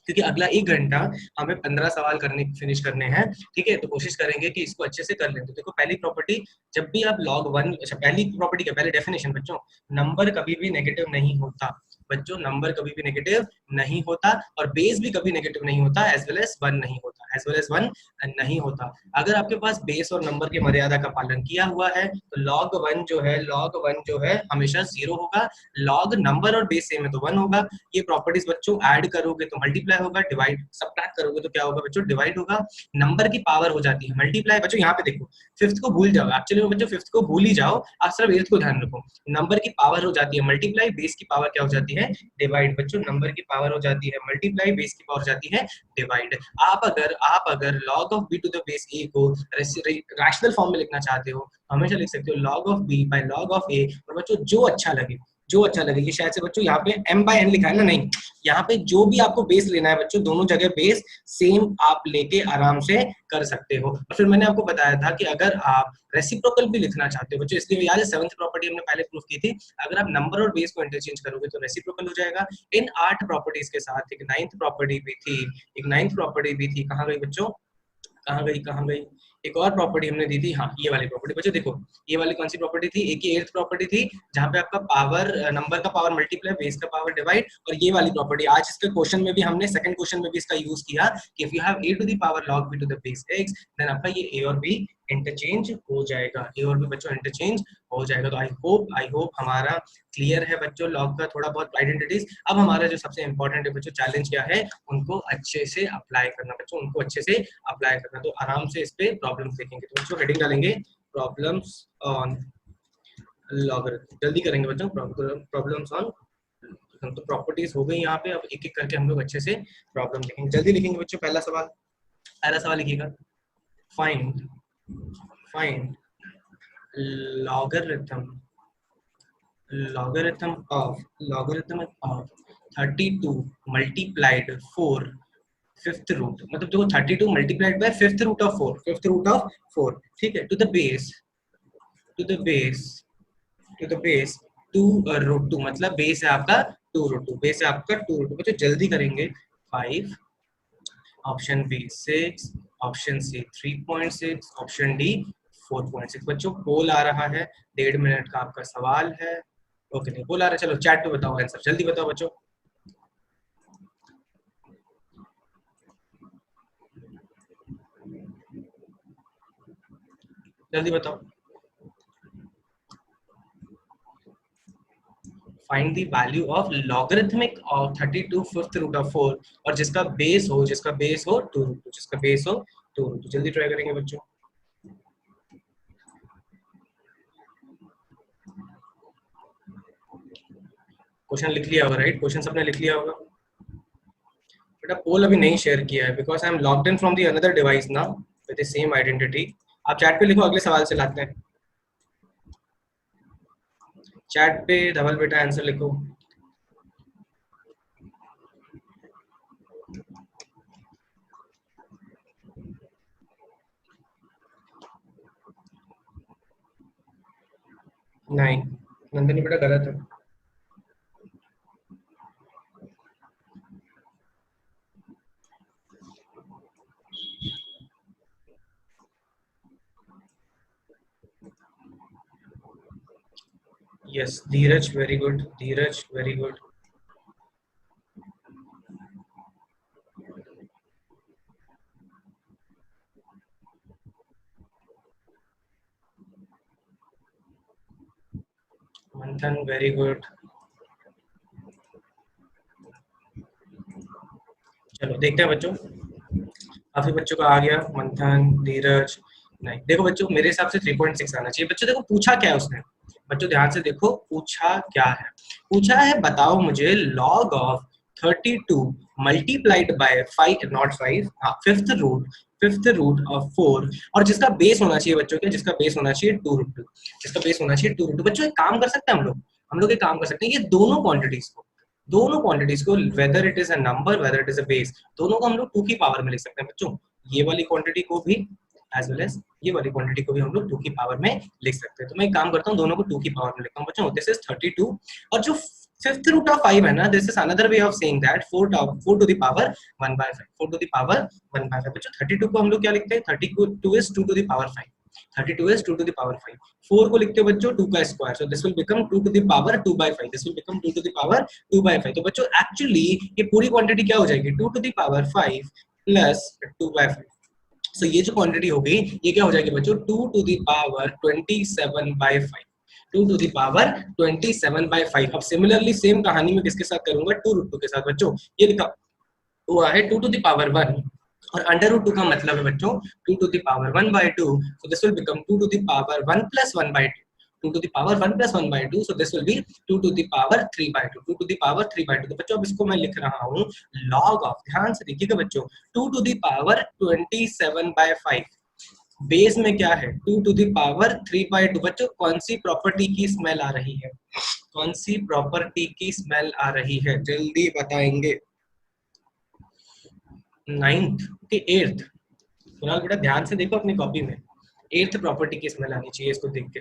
क्योंकि अगला 1 घंटा हमें 15 सवाल फिनिश करने हैं, ठीक है। तो कोशिश करेंगे कि इसको अच्छे से कर लें। तो देखो पहली प्रॉपर्टी, जब भी आप लॉग वन, अच्छा पहली प्रॉपर्टी क्या, पहले डेफिनेशन बच्चों, नंबर कभी भी नेगेटिव नहीं होता बच्चों, नंबर कभी भी नेगेटिव नहीं होता, और बेस भी कभी नेगेटिव नहीं होता, एज वेल एज वन नहीं होता, एज वेल एज वन नहीं होता। अगर आपके पास बेस और नंबर की मर्यादा का पालन किया हुआ है तो लॉग वन जो है हमेशा 0 होगा, लॉग नंबर और बेस सेम है तो 1 होगा। ये प्रॉपर्टीज बच्चों ऐड करोगे तो मल्टीप्लाई होगा, डिवाइड सब्ट्रैक्ट करोगे तो क्या होगा बच्चों, डिवाइड होगा। नंबर की पावर हो जाती है मल्टीप्लाई बच्चों, यहाँ पे देखो फिफ्थ को भूल जाओ, एक्चुअली बच्चों फिफ्थ को भूल ही जाओ, आप सिर्फ एट्थ को ध्यान रखो। नंबर की पावर हो जाती है मल्टीप्लाई, बेस की पावर क्या हो जाती है, डिवाइड बच्चों। नंबर की पावर हो जाती है मल्टीप्लाई, बेस की पावर हो जाती है डिवाइड। आप अगर log of b to the base a को रैशनल फॉर्म में लिखना चाहते हो, हमेशा लिख सकते हो log of b by log of a, और बच्चों जो अच्छा लगे, ये शायद से बच्चों यहाँ पे m बाय n लिखा है ना, नहीं, यहाँ पे जो भी आपको बेस लेना है बच्चों, दोनों जगह बेस सेम आप लेके आराम से कर सकते हो। और फिर मैंने आपको बताया था कि अगर आप रेसिप्रोकल भी लिखना चाहते हो बच्चों, इसलिए याद है 7th प्रॉपर्टी हमने पहले प्रूफ की थी, अगर आप नंबर और बेस को इंटरचेंज करोगे तो रेसिप्रोकल हो जाएगा। इन 8 प्रॉपर्टीज के साथ एक नाइन्थ प्रॉपर्टी भी थी, कहाँ गई बच्चों, कहाँ गई, एक और प्रॉपर्टी हमने दी थी, हाँ ये वाली प्रॉपर्टी बच्चों। देखो ये वाली कौन सी प्रॉपर्टी थी, एक ही 8th प्रॉपर्टी थी, जहाँ पे आपका पावर, नंबर का पावर मल्टीप्लाई, बेस का पावर डिवाइड, और ये वाली प्रॉपर्टी आज इसके क्वेश्चन में भी हमने, सेकंड क्वेश्चन में भी इसका यूज किया कि if you have a to the power log b to the base x, then आपका ये a और b इंटरचेंज हो जाएगा, ए और बी बच्चों इंटरचेंज हो जाएगा। तो आई होप हमारा क्लियर है बच्चों लॉग का थोड़ा बहुत आइडेंटिटीज। अब हमारा जो सबसे इंपॉर्टेंट है बच्चों चैलेंज क्या है, उनको अच्छे से अप्लाई करना बच्चों, उनको अच्छे से अप्लाई करना। तो आराम से इस पे प्रॉब्लम्स देखेंगे, तो बच्चों हेडिंग डालेंगे प्रॉब्लम्स ऑन लॉगरिथम, जल्दी करेंगे बच्चों, प्रॉब्लम्स ऑन। तो प्रॉपर्टीज हो गई यहाँ पे, अब एक एक करके हम लोग अच्छे से प्रॉब्लम देखेंगे, जल्दी लिखेंगे बच्चों। पहला सवाल लिखिएगा, find find logarithm logarithm of 32 multiplied 4 fifth root, मतलब देखो 32 multiplied by fifth root of 4, ठीक है, टू द बेस 2 रूट 2, मतलब बेस है आपका 2 रूट 2, बच्चों जल्दी करेंगे। 5, option B 6, option C 3.6, option D 4.6। बच्चों पोल आ रहा है, 1.5 मिनट का आपका सवाल है। ओके नहीं पोल आ रहा है, चलो चैट पे बताओ आंसर, जल्दी बताओ बच्चों, जल्दी बताओ। Find the value of logarithmic of 32 fifth root of 4, और जिसका बेस हो 2 रूट 2, जल्दी ट्राई करेंगे बच्चों। क्वेश्चन लिख लिया होगा, राइट, क्वेश्चन सबने लिख लिया होगा। बेटा पोल अभी नहीं शेयर किया है because I am logged in from the another device ना विद द सेम आइडेंटिटी। आप चैट पे लिखो, अगले सवाल से लाते हैं। चैट पे धवल बेटा आंसर लिखो। नहीं नंदनी बेटा गलत है। यस धीरज very good, Dhiraj very good. मंथन वेरी गुड। चलो देखते हैं बच्चों, काफी बच्चों का आ गया। मंथन, धीरज। नहीं देखो बच्चों, मेरे हिसाब से 3.6 आना चाहिए। बच्चों देखो पूछा क्या है उसने, बच्चों ध्यान से देखो पूछा क्या है। पूछा है बताओ मुझे log of 32 multiplied bye 5, not 5, हाँ फिफ्थ रूट ऑफ 4, और जिसका बेस होना चाहिए बच्चों क्या, जिसका बेस होना चाहिए 2√2, जिसका बेस होना चाहिए 2√2। बच्चों एक काम कर सकते हैं हम लोग एक काम कर सकते हैं, ये दोनों क्वांटिटीज को whether it is a number whether it is a base, दोनों को हम लोग 2 की पावर में लिख सकते हैं बच्चों। ये वाली क्वांटिटी को भी एज वेल एज ये वाली क्वांटिटी को भी हम लोग 2 की पावर में लिख सकते हैं। तो मैं एक काम करता हूँ, दोनों को 2 की पावर में लिखता हूँ बच्चों। दिस इज 32, और जो फिफ्थ रूट ऑफ 5 है ना, this is another way of saying that 4 to the power 1/5, 4 to the power 1/5। बच्चों 32 को हम लोग क्या लिखते हैं, 32 is 2 to the power 5, 32 is 2 to the power 5। 4 को लिखते हो बच्चों 2 का square, so this will become 2 to the power 2/5, this will become 2 to the power 2/5। तो बच्चों एक्चुअली ये पूरी क्वांटिटी क्या हो जाएगी, 2 to the power 5 प्लस 2/5। सो ये जो क्वांटिटी होगी ये क्या हो जाएगी बच्चों, 2 to the power 27/5, 2 to the power 27/5। अब सिमिलरली सेम कहानी में किसके साथ करूंगा, 2√2 के साथ बच्चों। ये लिखा हुआ है 2 to the power 1, और अंडर रूट 2 का मतलब है बच्चों 2 to the power 1/2, so this will become 2 to the power 1 plus 1/2, 2 to the power 1 plus 1/2, so this will be 2 to the power 3/2, 2 to the power 3/2। तो बच्चों अब इसको मैं लिख रहा हूँ log ऑफ, ध्यान से देखिएगा बच्चों, 2 to the power 27/5, बेस में क्या है 2 to the power 3/2। बच्चों कौन सी प्रॉपर्टी की स्मेल आ रही है, कौन सी प्रॉपर्टी की स्मेल आ रही है, जल्दी बताएंगे। 9th के 8th, कुणाल बेटा ध्यान से देखो अपनी कॉपी में, 8th प्रॉपर्टी की स्मेल आनी चाहिए इसको देख के।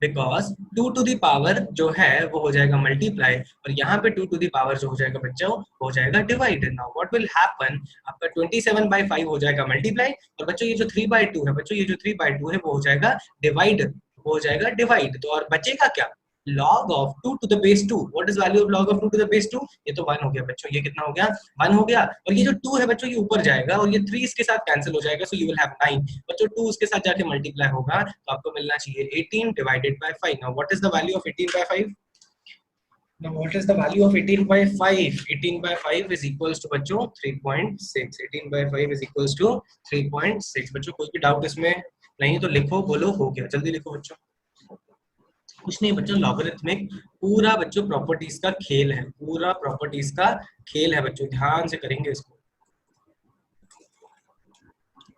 बिकॉज 2 टू द पावर जो है वो हो जाएगा मल्टीप्लाई, और यहाँ पे 2 टू द पावर जो हो जाएगा बच्चों हो जाएगा divide. Now what will happen, आपका 27/5 हो जाएगा मल्टीप्लाई, और बच्चों ये जो 3/2 है बच्चों, ये जो 3/2 है वो हो जाएगा डिवाइड, वो हो जाएगा डिवाइड। तो और बचेगा क्या, log of 2 to the base 2। What is value of log of 2 to the base 2? ये तो 1 हो गया बच्चों, ये कितना हो गया 1 हो गया, और ये जो 2 है बच्चों ये ऊपर जाएगा और ये 3 इसके साथ कैंसिल हो जाएगा, सो यू विल हैव 9 बच्चों। 2 उसके साथ जाके मल्टीप्लाई होगा तो आपको मिलना चाहिए 18 divided by 5। Now what is the value of 18/5? Now what is the value of 18/5? 18/5 is equals to बच्चों 3.6। 18/5 is equals to 3.6। बच्चों कोई भी डाउट इसमें नहीं तो लिखो, बोलो हो गया, जल्दी लिखो बच्चों। कुछ नहीं बच्चों, लॉगरिथमिक पूरा बच्चों प्रॉपर्टीज का खेल है, पूरा प्रॉपर्टीज का खेल है बच्चों, ध्यान से करेंगे इसको।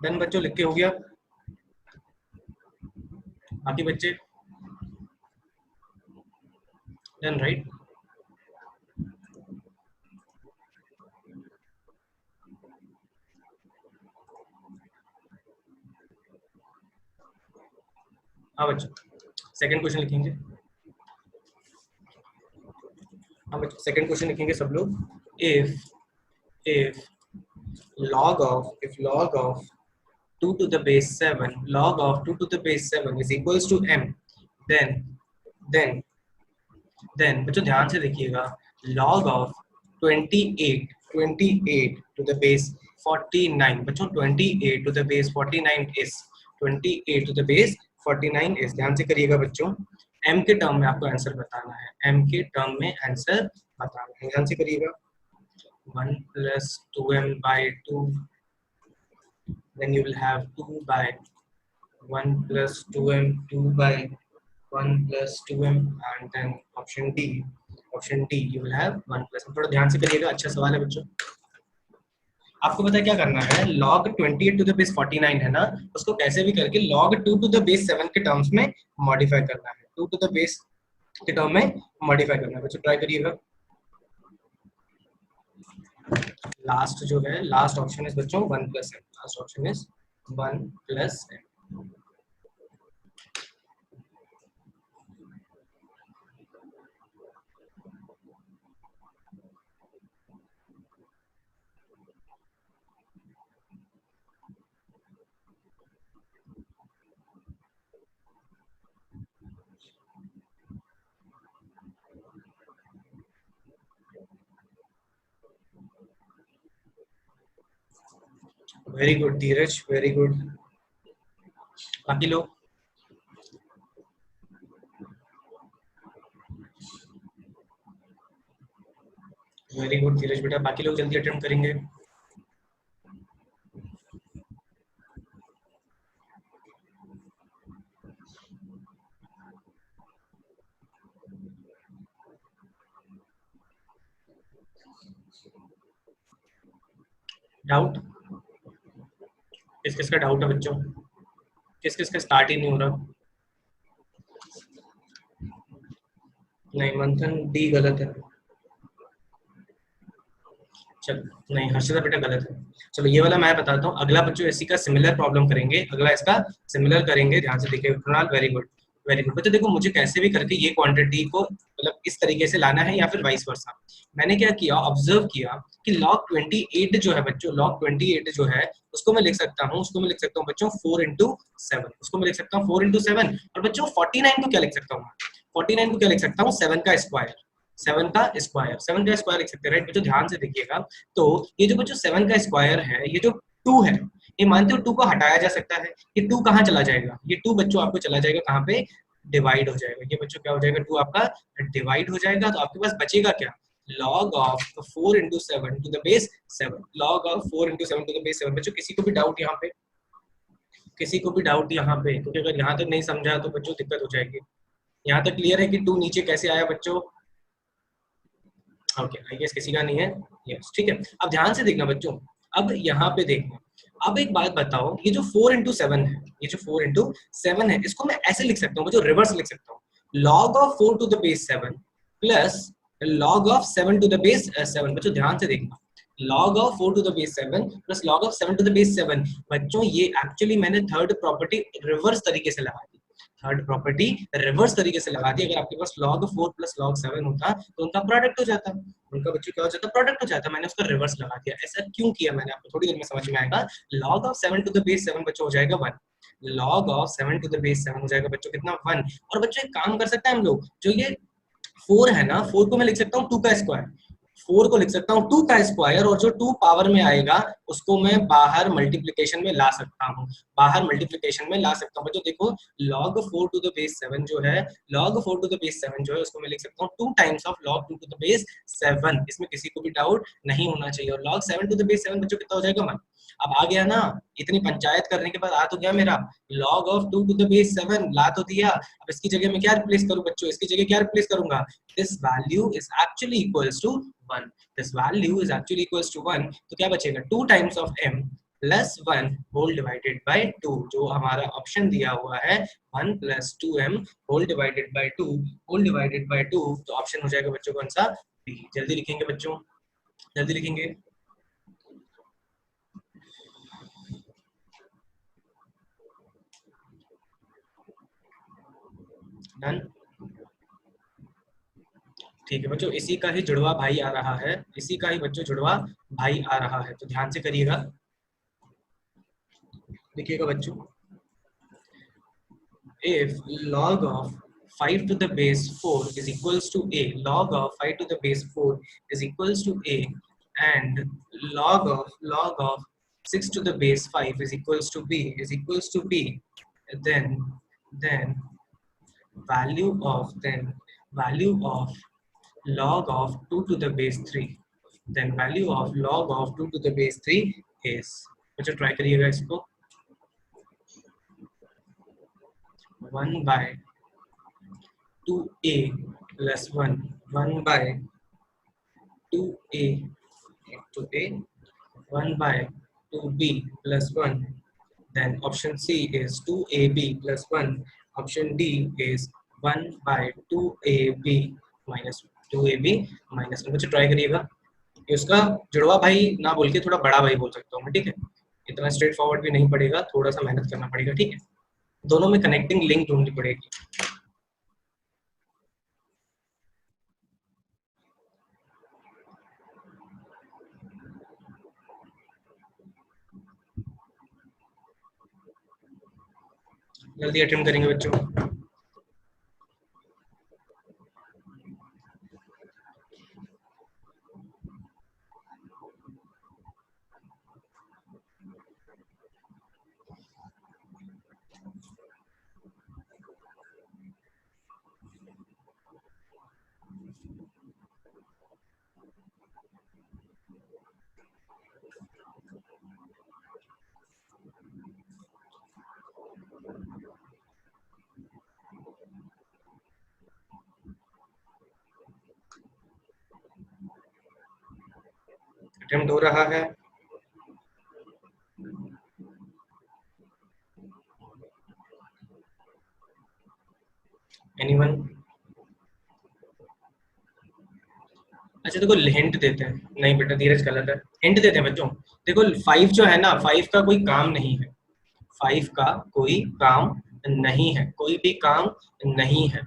डन बच्चों, लिख के हो गया, बाकी बच्चे डन राइट। हाँ बच्चों सेकंड क्वेश्चन लिखेंगे, हाँ बच्चों सेकंड क्वेश्चन लिखेंगे सब लोग। if log of 2 to the base 7, log of 2 to the base 7 is equals to m, then then then बच्चों ध्यान से देखिएगा, log of 28 to the base 49 बच्चों, 28 to the base 49 is 28 to the base 49 is, ध्यान से करिएगा बच्चों। m के टर्म में आपको आंसर बताना है, m के टर्म में आंसर बताना है, ध्यान से करिएगा। 1 plus 2m/2, then you will have 2 by 1 plus 2m, 2 by 1 plus 2m, and then option D you will have 1 plus। थोड़ा ध्यान से करिएगा, अच्छा सवाल है बच्चों। आपको पता है क्या करना है, log 28 to the base 49 है ना, उसको कैसे भी करके log 2 to the base 7 के टर्म्स में मॉडिफाई करना है। 2 to the base के टर्म में मॉडिफाई करना है बच्चों, ट्राई करिएगा। लास्ट जो है, लास्ट ऑप्शन इज बच्चों 1 + m, last option is 1 + m। Very good Dhiraj, very good. बाकी लोग, वेरी गुड धीरज बेटा, बाकी लोग जल्दी अटेम्प्ट करेंगे। डाउट, किस किस का डाउट है बच्चों? किस किस का स्टार्ट ही नहीं हो रहा? नहीं, मंथन डी गलत है। चलो नहीं, हर्षदा बेटा गलत है। चलो ये वाला मैं बताता हूँ। अगला बच्चों इसी का सिमिलर प्रॉब्लम करेंगे, अगला इसका सिमिलर करेंगे। ध्यान से देखिए Kunal, very good very good. बच्चों देखो, मुझे कैसे भी करके ये क्वांटिटी को मतलब इस तरीके से लाना है या फिर वाइस वर्सा। मैंने क्या किया, ऑब्जर्व किया कि log 28 जो है बच्चों, log 28 जो है उसको मैं लिख सकता हूँ, उसको मैं लिख सकता हूँ बच्चों 4 × 7, उसको मैं लिख सकता हूँ 4 × 7। और बच्चों 49 को क्या लिख सकता हूँ? 49 को क्या लिख सकता हूँ? 7 का स्क्वायर, 7 का स्क्वायर, 7 का स्क्वायर लिख सकते हैं, राइट बच्चों? ध्यान से देखिएगा, तो ये जो बच्चों 7 का स्क्वायर है, ये जो 2 है, ये मानते हो 2 को हटाया जा सकता है। ये 2 कहाँ चला जाएगा? ये 2 बच्चों आपको चला जाएगा कहाँ पे? डिवाइड हो जाएगा। ये बच्चों क्या हो जाएगा? 2 आपका डिवाइड हो जाएगा, तो आपके पास बचेगा क्या? log of 4 × 7 to the base 7, log of 4 × 7 to the base 7। बच्चों किसी को भी डाउट यहाँ पे? किसी को भी डाउट यहाँ पे? क्योंकि अगर यहाँ तक नहीं समझा तो बच्चों दिक्कत हो जाएगी। यहाँ तक क्लियर है कि 2 नीचे कैसे आया बच्चों? ओके, आई गेस किसी का नहीं है। यस, ठीक है। अब ध्यान से देखना बच्चों, अब यहाँ पे देखना। अब एक बात बताओ, ये जो 4 × 7 है, ये जो 4 × 7 है, इसको मैं ऐसे लिख सकता हूँ बच्चों, रिवर्स लिख सकता हूँ। log of 4 to the base 7 plus log of 7 to the base 7। बच्चों ध्यान से देखना, log of 4 to the base 7 plus log of 7 to the base 7। बच्चों ये एक्चुअली मैंने थर्ड प्रॉपर्टी रिवर्स तरीके से लगा दी, थर्ड प्रॉपर्टी रिवर्स तरीके से लगा दी। अगर आपके पास log 4 प्लस log 7 होता तो उनका प्रोडक्ट हो जाता, उनका बच्चों क्या हो जाता? प्रोडक्ट हो जाता। मैंने उसका रिवर्स लगा दिया। ऐसा क्यों किया मैंने, आपको थोड़ी देर में समझ में आएगा। log of 7 to the base 7 बच्चों हो जाएगा 1, log of 7 to the base 7 हो जाएगा बच्चों कितना? 1। और बच्चों एक काम कर सकते हैं हम लोग, जो ये 4 है ना, 4 को मैं लिख सकता हूँ 2 का स्क्वायर, 4 को लिख सकता हूँ 2 का स्क्वायर, और जो 2 पावर में आएगा उसको मैं बाहर मल्टीप्लिकेशन में ला सकता हूँ, बाहर मल्टीप्लिकेशन में ला सकता हूँ। बच्चों देखो, log 4 to the base 7 जो है, log 4 to the base 7 जो है, उसको मैं लिख सकता हूँ 2 times of log 2 to the base 7। इसमें किसी को भी डाउट नहीं होना चाहिए। और log 7 to the base 7 बच्चों कितना हो जाएगा? 1। अब आ गया ना, इतनी पंचायत करने के बाद आ तो गया मेरा। log of 2 to the base 7 ला तो दिया। अब इसकी जगह में क्या रिप्लेस करूं बच्चों? इसकी जगह क्या रिप्लेस करूंगा? this value is actually equals to 1, this value is actually equals to 1। तो क्या बचेगा? 2 times of m plus 1 whole divided by 2, जो हमारा ऑप्शन दिया हुआ है 1 + 2m whole divided by 2, whole divided by 2। तो ऑप्शन हो जाएगा बच्चों कौन सा? बी। जल्दी लिखेंगे बच्चों, जल्दी लिखेंगे। डन, ठीक है बच्चों, इसी का ही जुड़वा भाई आ रहा है, इसी का ही बच्चों जुड़वा भाई आ रहा है, तो ध्यान से करिएगा, देखिएगा बच्चों। if log of 5 to the base 4 is equals to a, log of 5 to the base 4 is equals to a, and log of 6 to the base 5 is equals to b, is equals to b, then value of log of 2 to the base 3, then value of log of 2 to the base 3 is, बच्चों ट्राई करिएगा इसको, 1 by 2a plus 1, 1 by 2a into a, 1 by 2b plus 1, then option C is 2ab plus 1, option D is 1/2ab minus 2ab minus 1। बच्चों ट्राई करिएगा कि उसका जुड़वा भाई ना बोल के थोड़ा बड़ा भाई बोल सकता हूँ मैं, ठीक है। इतना स्ट्रेट फॉरवर्ड भी नहीं पड़ेगा, थोड़ा सा मेहनत करना पड़ेगा, ठीक है। दोनों में कनेक्टिंग लिंक ढूंढनी पड़ेगी। जल्दी अटेम्प्ट करेंगे बच्चों। अटेम्प्ट हो रहा है। एनीवन? अच्छा देखो हिंट देते हैं। नहीं बेटा धीरज गलत है। हिंट देते हैं बच्चों। देखो 5 जो है ना, 5 का कोई काम नहीं है। 5 का कोई काम नहीं है, कोई भी काम नहीं है।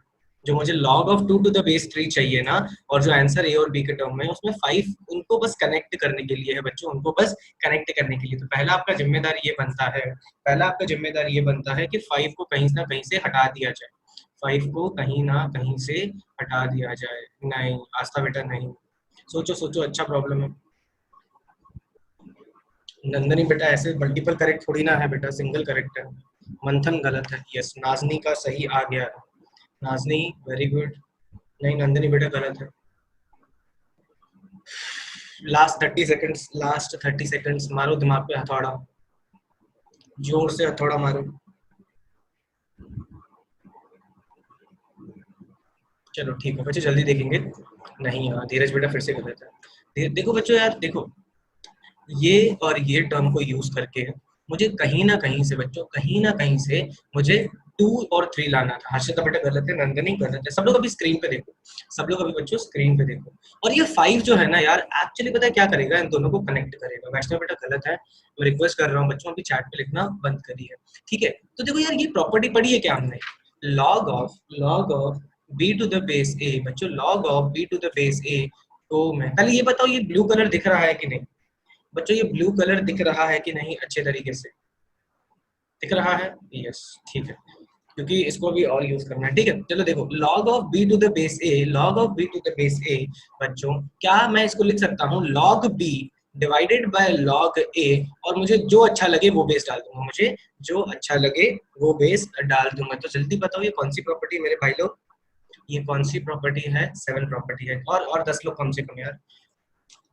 जो मुझे log of 2 to the base 3 चाहिए ना, और जो आंसर ए और बी के टर्म में उसमें 5 उनको बस कनेक्ट करने के लिए है बच्चों, उनको बस कनेक्ट करने के लिए। तो पहला आपका जिम्मेदार ये बनता है, पहला आपका जिम्मेदार ये बनता है कि 5 को कहीं ना कहीं से हटा दिया जाए। 5 को कहीं ना कहीं से हटा दिया जाए। नहीं आस्था बेटा नहीं। सोचो सोचो, अच्छा प्रॉब्लम है। नंदनी बेटा ऐसे मल्टीपल करेक्ट थोड़ी ना है बेटा, सिंगल करेक्ट है। मंथन गलत है। यस नाजनी का सही आ गया है। Nazni very good. नहीं नंदनी बेटा गलत है। लास्ट 30 सेकंड्स, लास्ट 30 सेकंड्स, मारो दिमाग पे हथौड़ा, जोर से हथौड़ा मारो। चलो ठीक है बच्चे जल्दी देखेंगे। नहीं हाँ धीरज बेटा फिर से गलत है। देखो बच्चों यार देखो, ये और ये टर्म को यूज करके मुझे कहीं ना कहीं से बच्चों, कहीं ना कहीं से मुझे 2 और 3 लाना था। हर्षिता बेटा गलत है, नंदनी गलत है। सब लोग अभी स्क्रीन पे देखो, सब लोग अभी बच्चों स्क्रीन पे देखो। और ये 5 जो है ना यार, एक्चुअली पता है क्या करेगा, इन दोनों को कनेक्ट करेगा। वैष्णव बेटा गलत है। मैं रिक्वेस्ट कर रहा हूँ बच्चों, अभी चैट पे लिखना बंद करिए, ठीक है। तो देखो यार ये प्रॉपर्टी पढ़ी है क्या हमने, log of b to the base a. बच्चों log of b to the base a को मैं पहले ये बताओ, ये ब्लू कलर दिख रहा है कि नहीं बच्चों, ये ब्लू कलर दिख रहा है कि नहीं अच्छे तरीके से दिख रहा है। यस ठीक है, क्योंकि इसको भी और यूज करना है, ठीक है। चलो देखो log of b to the base a, log of b to the base a। बच्चों क्या मैं इसको लिख सकता हूँ log b divided by log a, और मुझे जो अच्छा लगे वो बेस डाल दूंगा, मुझे जो अच्छा लगे वो बेस डाल दूंगा। तो जल्दी बताओ ये कौन सी प्रॉपर्टी मेरे भाई लोग, ये कौन सी प्रॉपर्टी है? 7 प्रॉपर्टी है। और 10 लोग कम से कम यार।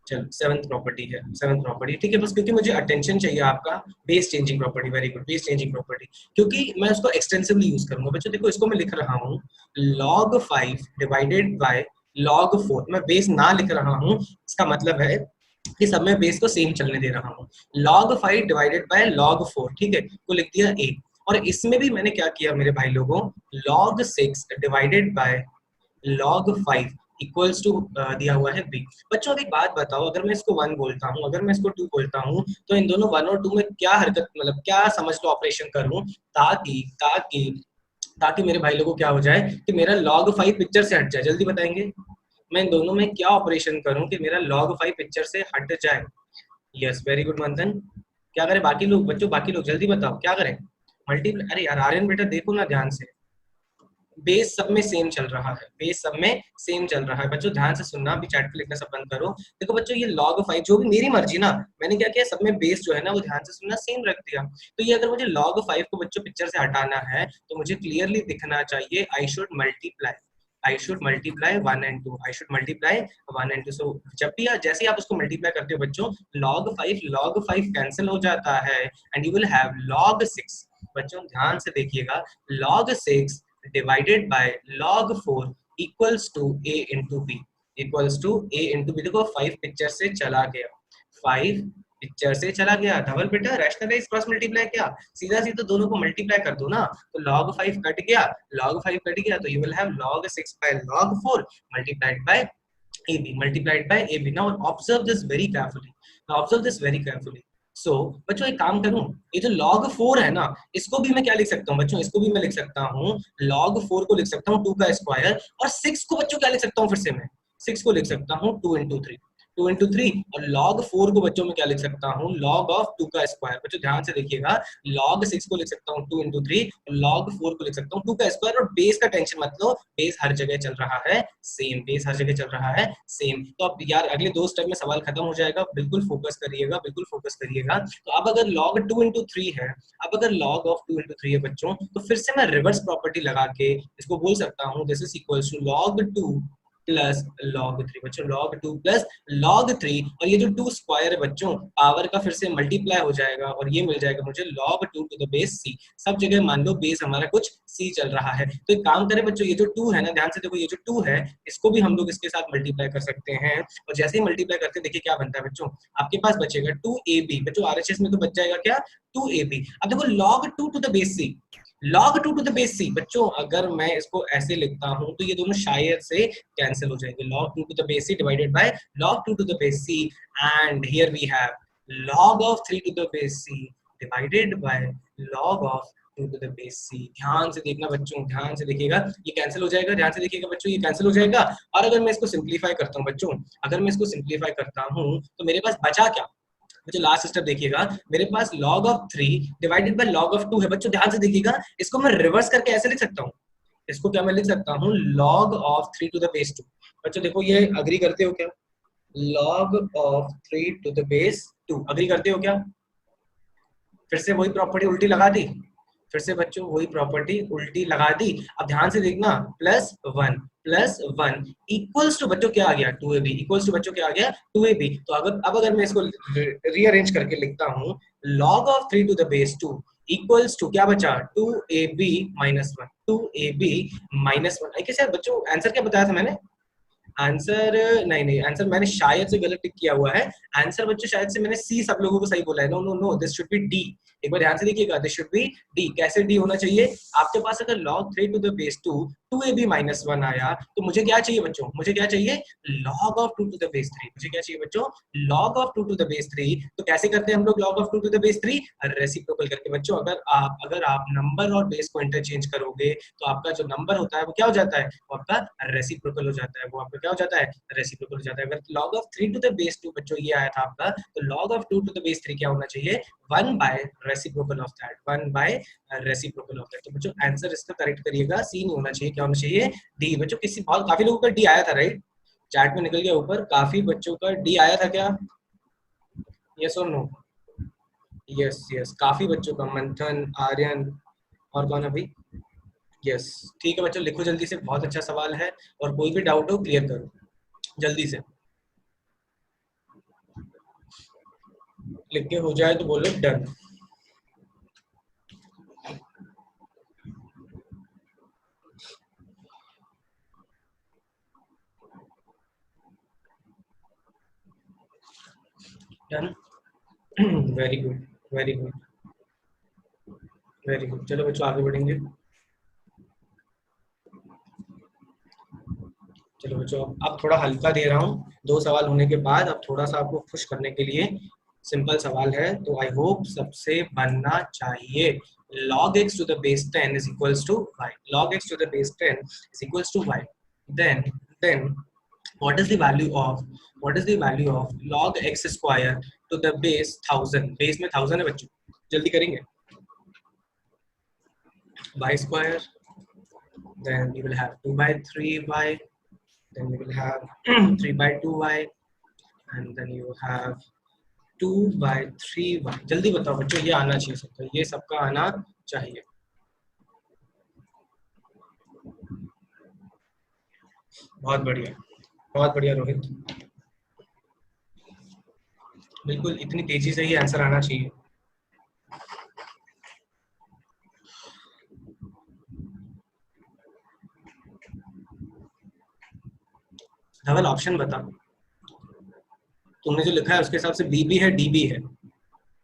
चलो 7th प्रॉपर्टी है, 7th प्रॉपर्टी ठीक है। बस क्योंकि मुझे अटेंशन चाहिए आपका, base changing property, very good, base changing property, क्योंकि मैं उसको एक्सटेंसिवली यूज करूंगा। बच्चों देखो इसको मैं लिख रहा हूँ log 5 डिवाइडेड बाय log 4। मैं बेस ना लिख रहा हूँ, इसका मतलब है कि सब में बेस को सेम चलने दे रहा हूँ। log 5 डिवाइडेड बाय log 4, ठीक है, को लिख दिया a। और इसमें भी मैंने क्या किया मेरे भाई लोगों, log 6 divided by log 5 equals to दिया हुआ है b। बच्चों अब एक बात बताओ, अगर मैं इसको 1 बोलता हूँ, अगर मैं इसको 2 बोलता हूँ, तो इन दोनों 1 और 2 में क्या हरकत, मतलब क्या समझ लो ऑपरेशन करूँ, ताकि ताकि ताकि मेरे भाई लोगों को क्या हो जाए कि मेरा log 5 पिक्चर से हट जाए। जल्दी बताएंगे मैं इन दोनों में क्या ऑपरेशन करूँ कि मेरा log 5 पिक्चर से हट जाए। यस वेरी गुड मंथन। क्या करें बाकी लोग बच्चों, बाकी लोग जल्दी बताओ क्या करें। मल्टीप्लाई, अरे यार आर्यन बेटा देखो ना ध्यान से, बेस सब में सेम चल रहा है, बेस सब में सेम चल रहा है। बच्चों ध्यान से सुनना, अभी चैट पे लिखना सब बंद करो। देखो बच्चों ये log 5 जो भी मेरी मर्जी ना, मैंने क्या किया, सब में बेस जो है ना वो ध्यान से सुनना सेम रख दिया। तो ये अगर मुझे log 5 को बच्चों पिक्चर से हटाना है तो मुझे क्लियरली दिखना चाहिए I should multiply 1 and 2, I should multiply 1 and 2। सो जब भी जैसे ही आप उसको मल्टीप्लाई करते हो बच्चों, log 5 कैंसिल हो जाता है and you will have log 6। बच्चों ध्यान से देखिएगा, log 6 divided by log 4 equals to a into b, equals to a into b। देखो 5 पिक्चर से चला गया, 5 पिक्चर से चला गया धवल बेटा, रैशनलाइज क्रॉस मल्टीप्लाई क्या, सीधा सीधा दोनों को मल्टीप्लाई कर दो ना, तो log 5 कट गया, log 5 कट गया, तो you will have log 6 by log 4 multiplied by AB, multiplied by AB. Now observe this very carefully. Now observe this very carefully. So बच्चों एक काम करूं, ये जो log 4 है ना, इसको भी मैं क्या लिख सकता हूँ बच्चों, इसको भी मैं लिख सकता हूँ log 4 को लिख सकता हूँ 2 का स्क्वायर, और 6 को बच्चों क्या लिख सकता हूँ, फिर से मैं 6 को लिख सकता हूँ 2 into 3, 2 into 3, और log 4 को बच्चों में क्या लिख सकता हूँ log of 2 का स्क्वायर। बच्चों ध्यान से देखिएगा, log 6 को लिख सकता हूँ 2 into 3, और log 4 को लिख सकता हूँ 2 का स्क्वायर, और बेस का टेंशन मत लो, बेस हर जगह चल रहा है सेम, बेस हर जगह चल रहा है सेम। तो अब यार अगले 2 स्टेप में सवाल खत्म हो जाएगा, बिल्कुल फोकस करिएगा, बिल्कुल फोकस करिएगा। तो अब अगर log 2 into 3 है, अब अगर log of 2 into 3 है बच्चों, तो फिर से मैं रिवर्स प्रॉपर्टी लगा के इसको बोल सकता हूँ this is equals to log 2 plus log 3, बच्चों log 2 प्लस log 3, और ये जो 2 स्क्वायर है बच्चों, पावर का फिर से मल्टीप्लाई हो जाएगा, और ये मिल जाएगा मुझे log 2 to the base c। सब जगह मान लो बेस हमारा कुछ c चल रहा है, तो एक काम करें बच्चों, ये जो 2 है ना, ध्यान से देखो, ये जो 2 है इसको भी हम लोग इसके साथ मल्टीप्लाई कर सकते हैं, और जैसे ही मल्टीप्लाई करते हैं देखिए क्या बनता है बच्चों, आपके पास बचेगा 2ab, बच्चों आरएचएस में तो बच जाएगा क्या 2ab। अब देखो log 2 to the base c, log 2 to the base c, बच्चों अगर मैं इसको ऐसे लिखता हूं तो ये दोनों शायद से कैंसिल हो जाएंगे, log 2 to the base c divided by log 2 to the base c, and here we have log of 3 to the base c divided by log of 2 to the base c। ध्यान से देखना बच्चों, ध्यान से देखिएगा, ये कैंसिल हो जाएगा, ध्यान से देखिएगा बच्चों, ये कैंसिल हो जाएगा। और अगर मैं इसको सिंप्लीफाई करता हूं बच्चों, अगर मैं इसको सिंप्लीफाई करता हूं तो मेरे पास बचा क्या, बच्चों लास्ट स्टेप देखिएगा, मेरे पास log of 3 divided by log of 2 है। बच्चों ध्यान से देखिएगा, इसको मैं रिवर्स करके ऐसे लिख सकता हूँ, इसको क्या मैं लिख सकता हूँ log of 3 to the base 2। बच्चों देखो ये अग्री करते हो क्या, log of 3 to the base 2 agree करते हो क्या, फिर से वही प्रॉपर्टी उल्टी लगा दी, फिर से बच्चों वही प्रॉपर्टी उल्टी लगा दी। अब ध्यान से देखना, प्लस वन इक्वल्स टू बच्चों क्या आ गया 2ab, इक्वल्स टू बच्चों क्या आ गया 2ab। तो अगर अब अगर मैं इसको रीअरेंज करके लिखता हूँ log of 3 to the base 2 equals to क्या बचा 2ab माइनस 1, 2ab माइनस 1। आई कैसे बच्चों आंसर क्या बताया था मैंने, आंसर नहीं नहीं, आंसर मैंने शायद से गलत टिक किया हुआ है, आंसर बच्चों शायद से मैंने सी सब लोगों को सही बोला है, no no no, this should be D. एक बार ध्यान से देखिएगा, दिस शुड बी डी। कैसे डी होना चाहिए, आपके पास अगर log 3 to the base 2 2ab minus 1 आया, तो मुझे क्या चाहिए बच्चों, मुझे क्या चाहिए log of 2 to the base 3, मुझे क्या चाहिए बच्चों log of 2 to the base 3। तो कैसे करते हैं हम लोग log of 2 to the base 3, reciprocal करके। बच्चों अगर आप नंबर और बेस को इंटरचेंज करोगे तो आपका जो नंबर होता है वो क्या हो जाता है, वो आपका रेसिप्रोकल हो जाता है, वो आपका क्या हो जाता है, रेसिप्रोकल हो जाता है। अगर log of 3 to the base 2 बच्चों ये आया था आपका, तो log of 2 to the base 3 क्या होना चाहिए, 1 by reciprocal of that, 1 by reciprocal of that. तो बच्चों आंसर इसका करेक्ट करिएगा, सी नहीं होना चाहिए, क्या होना चाहिए, डी। बच्चों किसी बहुत काफी लोगों का डी आया था राइट, चैट में निकल गया ऊपर, काफी बच्चों का डी आया था क्या, यस और नो, यस यस, काफी बच्चों का, मंथन, आर्यन, और कौन अभी, यस। ठीक है बच्चों, लिखो जल्दी से, बहुत अच्छा सवाल है, और कोई भी डाउट हो क्लियर करो जल्दी से, लिख के हो जाए तो बोलो done. Done, very good, very good, very good. चलो बच्चों आगे बढ़ेंगे, चलो बच्चों अब थोड़ा हल्का दे रहा हूँ, 2 सवाल होने के बाद अब थोड़ा सा आपको खुश करने के लिए सिंपल सवाल है, तो आई होप सबसे बनना चाहिए। log x to the base 10 is equals to y, log x to the base 10 is equals to y, then what is the value of, what is the value of log x square to the base 1000, base में 1000 है बच्चों, जल्दी करेंगे, y square, then we will have 2 by 3y, then we will have 3 by 2y, and then you have 2 by 3y। जल्दी बताओ बच्चों, ये आना चाहिए सबका, ये सबका आना चाहिए। बहुत बढ़िया, बहुत बढ़िया रोहित, बिल्कुल इतनी तेजी से ही आंसर आना चाहिए। धवल ऑप्शन बता, तुमने जो लिखा है उसके हिसाब से बी भी है डी भी है,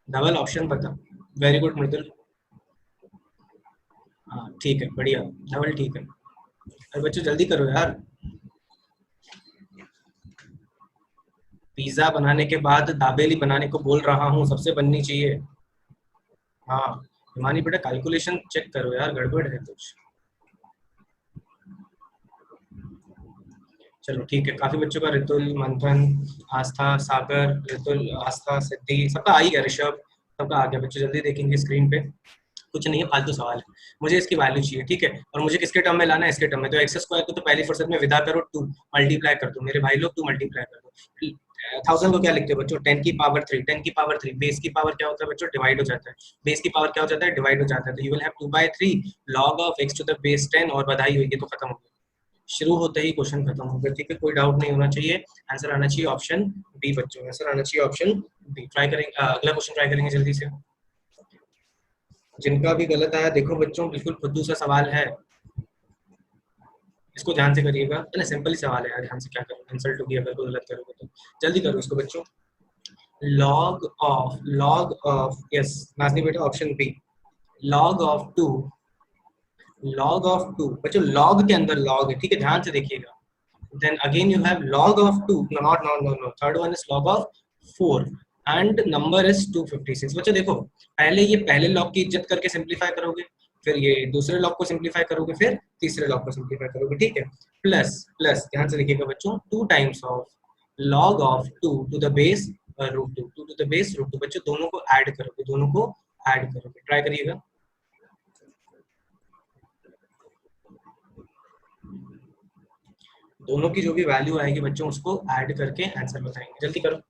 डबल ऑप्शन बता। वेरी गुड मृदुल, हाँ ठीक है, बढ़िया, डबल ठीक है। अरे बच्चों जल्दी करो यार, पिज्जा बनाने के बाद दाबेली बनाने को बोल रहा हूँ, सबसे बननी चाहिए। हाँ हिमानी बेटा कैलकुलेशन चेक करो यार, गड़बड़ है कुछ। चलो ठीक है, काफी बच्चों का, ऋतुल, मंथन, आस्था, सागर, ऋतुल, आस्था, सिद्धि, सबका आ ही गया, ऋषभ, सबका आ गया। बच्चों जल्दी देखेंगे स्क्रीन पे, कुछ नहीं है, फालतू सवाल है। मुझे इसकी वैल्यू चाहिए, ठीक है, और मुझे किसके टर्म में लाना है, इसके टर्म में। तो एक्स स्क्वायर को तो पहली फुर्सत में विदा करो, 2 मल्टीप्लाई कर दो मेरे भाई लोग, 2 मल्टीप्लाई कर दो। 1000 को क्या लिखते हो बच्चों, 10 की पावर 3, 10 की पावर 3, बेस की पावर क्या होता है बच्चों, डिवाइड हो जाता है, बेस की पावर क्या हो जाता है, डिवाइड हो जाता है। तो you will have 2/3 log of x to the base 10, और बधाई हुई, ये तो खत्म हो गया, शुरू होते ही क्वेश्चन खत्म हो गया, ठीक है, कोई डाउट नहीं होना चाहिए। आंसर आना चाहिए ऑप्शन बी बच्चों, आंसर आना चाहिए ऑप्शन बी। ट्राई करेंगे, अगला क्वेश्चन ट्राई करेंगे जल्दी से। जिनका भी गलत आया देखो बच्चों, बिल्कुल खुद्दू सा सवाल है, इसको ध्यान से करिएगा, ना सिंपल ही सवाल है यार, ध्यान से क्या करोगे, इंसल्ट होगी अगर कोई गलत करोगे तो। जल्दी करो इसको बच्चों। लॉग ऑफ यस नाजनी बेटा, option B, log of 2, log of 2 बच्चों, log के अंदर log है, ठीक है, ध्यान से देखिएगा। Then again you have log of 2, no, not no no no, third one is log of 4 and number is 256। बच्चों देखो, पहले ये पहले log की इज्जत करके सिंप्लीफाई करोगे, फिर ये दूसरे log को सिंप्लीफाई करोगे, फिर तीसरे log को सिंप्लीफाई करोगे, ठीक है। प्लस प्लस ध्यान से देखिएगा बच्चों, 2 times of log of 2 to the base √2, 2 to the base √2। बच्चों दोनों को ऐड करोगे, दोनों को ऐड करोगे, ट्राई करिएगा। दोनों की जो भी वैल्यू आएगी बच्चों, उसको ऐड करके आंसर बताएंगे, जल्दी करो।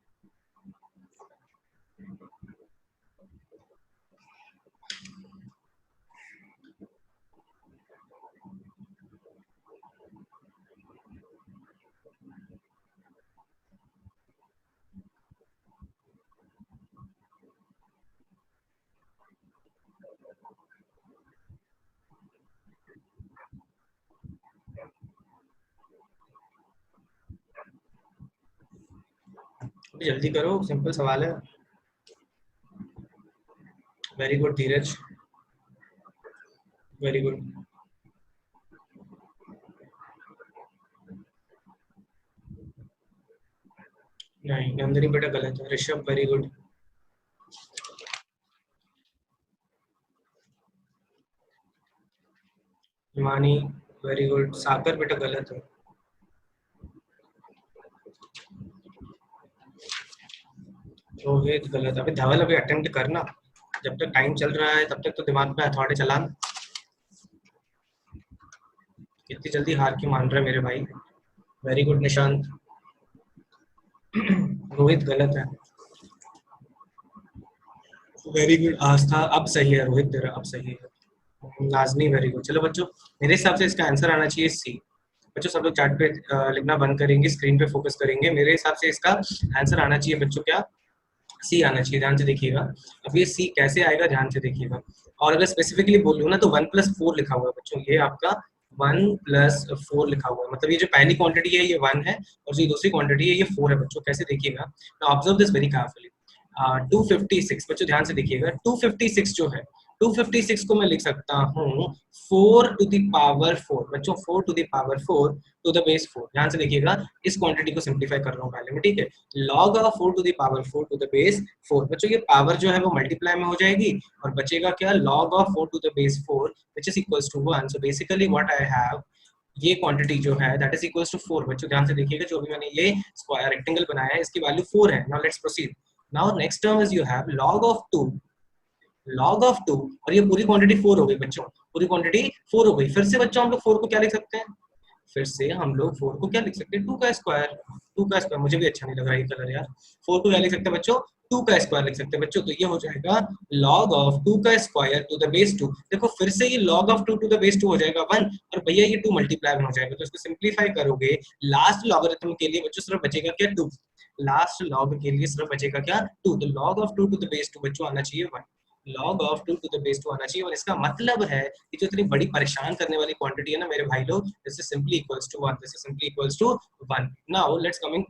जल्दी करो, सिंपल सवाल है। Very good Dhiraj, very good. नहीं नंदनी बेटा गलत है, Rishabh very good, Himani very good, Sagar बेटा गलत है, रोहित गलत। अभी धवल अभी अटेम्प्ट करना, जब तक टाइम चल रहा है तब तक तो दिमाग पे हथौड़े चलाना। कितनी जल्दी हार क्यों मान रहा है मेरे भाई। वेरी गुड निशांत, रोहित गलत है, वेरी गुड आस्था, अब सही है रोहित तेरा, अब सही है। Nazni very good. चलो बच्चों, मेरे हिसाब से इसका आंसर आना चाहिए सी। बच्चों सब लोग चार्ट पे लिखना बंद करेंगे, स्क्रीन पे फोकस करेंगे। मेरे हिसाब से इसका आंसर आना चाहिए बच्चों क्या, सी आना चाहिए, ध्यान से देखिएगा। अब ये सी कैसे आएगा, ध्यान से देखिएगा। और अगर स्पेसिफिकली बोलूँ ना तो 1+4 लिखा हुआ है बच्चों, ये आपका 1+4 लिखा हुआ है, मतलब ये जो पहली क्वांटिटी है ये 1 है, और जो दूसरी क्वांटिटी है ये 4 है बच्चों। कैसे देखिएगा, ऑब्जर्व दिस वेरी केयरफुली। 256 बच्चों ध्यान से देखिएगा, 256 जो है, 256 को मैं लिख सकता हूँ 4⁴ बच्चों, 4⁴ टू द बेस 4। ध्यान से देखिएगा, इस क्वांटिटी को सिंप्लीफाई कर रहा हूँ पहले में, ठीक है। Log of 4⁴ to the base 4 बच्चों, ये पावर जो है वो मल्टीप्लाई में हो जाएगी, और बचेगा क्या, log of 4 to the base 4 which is equals to 1। So basically what I have, ये क्वांटिटी जो है दैट इज इक्वल्स टू 4। बच्चों ध्यान से देखिएगा, जो भी मैंने ये स्क्वायर रेक्टेंगल बनाया है इसकी वैल्यू 4 है। Now let's proceed. Now next term is you have log of 2, log of 2, और ये पूरी क्वांटिटी 4 हो गई बच्चों, पूरी क्वांटिटी 4 हो गई। फिर से बच्चों हम लोग 4 को क्या लिख सकते हैं, फिर से हम लोग 4 को क्या लिख सकते हैं, 2 का स्क्वायर। 2 का स्क्वायर मुझे भी अच्छा नहीं लग रहा ये कलर यार। 4 को क्या लिख सकते हैं बच्चों, 2 का स्क्वायर लिख सकते हैं बच्चों। तो ये हो जाएगा log of 2 का स्क्वायर टू द बेस 2। देखो फिर से ये log of 2 to the base 2 हो जाएगा 1, और भैया ये 2 मल्टीप्लाई में हो जाएगा। तो इसको सिंप्लीफाई करोगे, लास्ट लॉगरिथम के लिए बच्चों सिर्फ बचेगा क्या, 2। लास्ट लॉग के लिए सिर्फ बचेगा क्या, 2। तो log of 2 to the base 2 बच्चों आना चाहिए 1। log of 2 to the base 2 आना चाहिए, और इसका मतलब है कि जो इतनी बड़ी परेशान करने वाली क्वांटिटी है ना मेरे भाई लोग, this is simply equals to 1, this is simply equals to 1। Now let's coming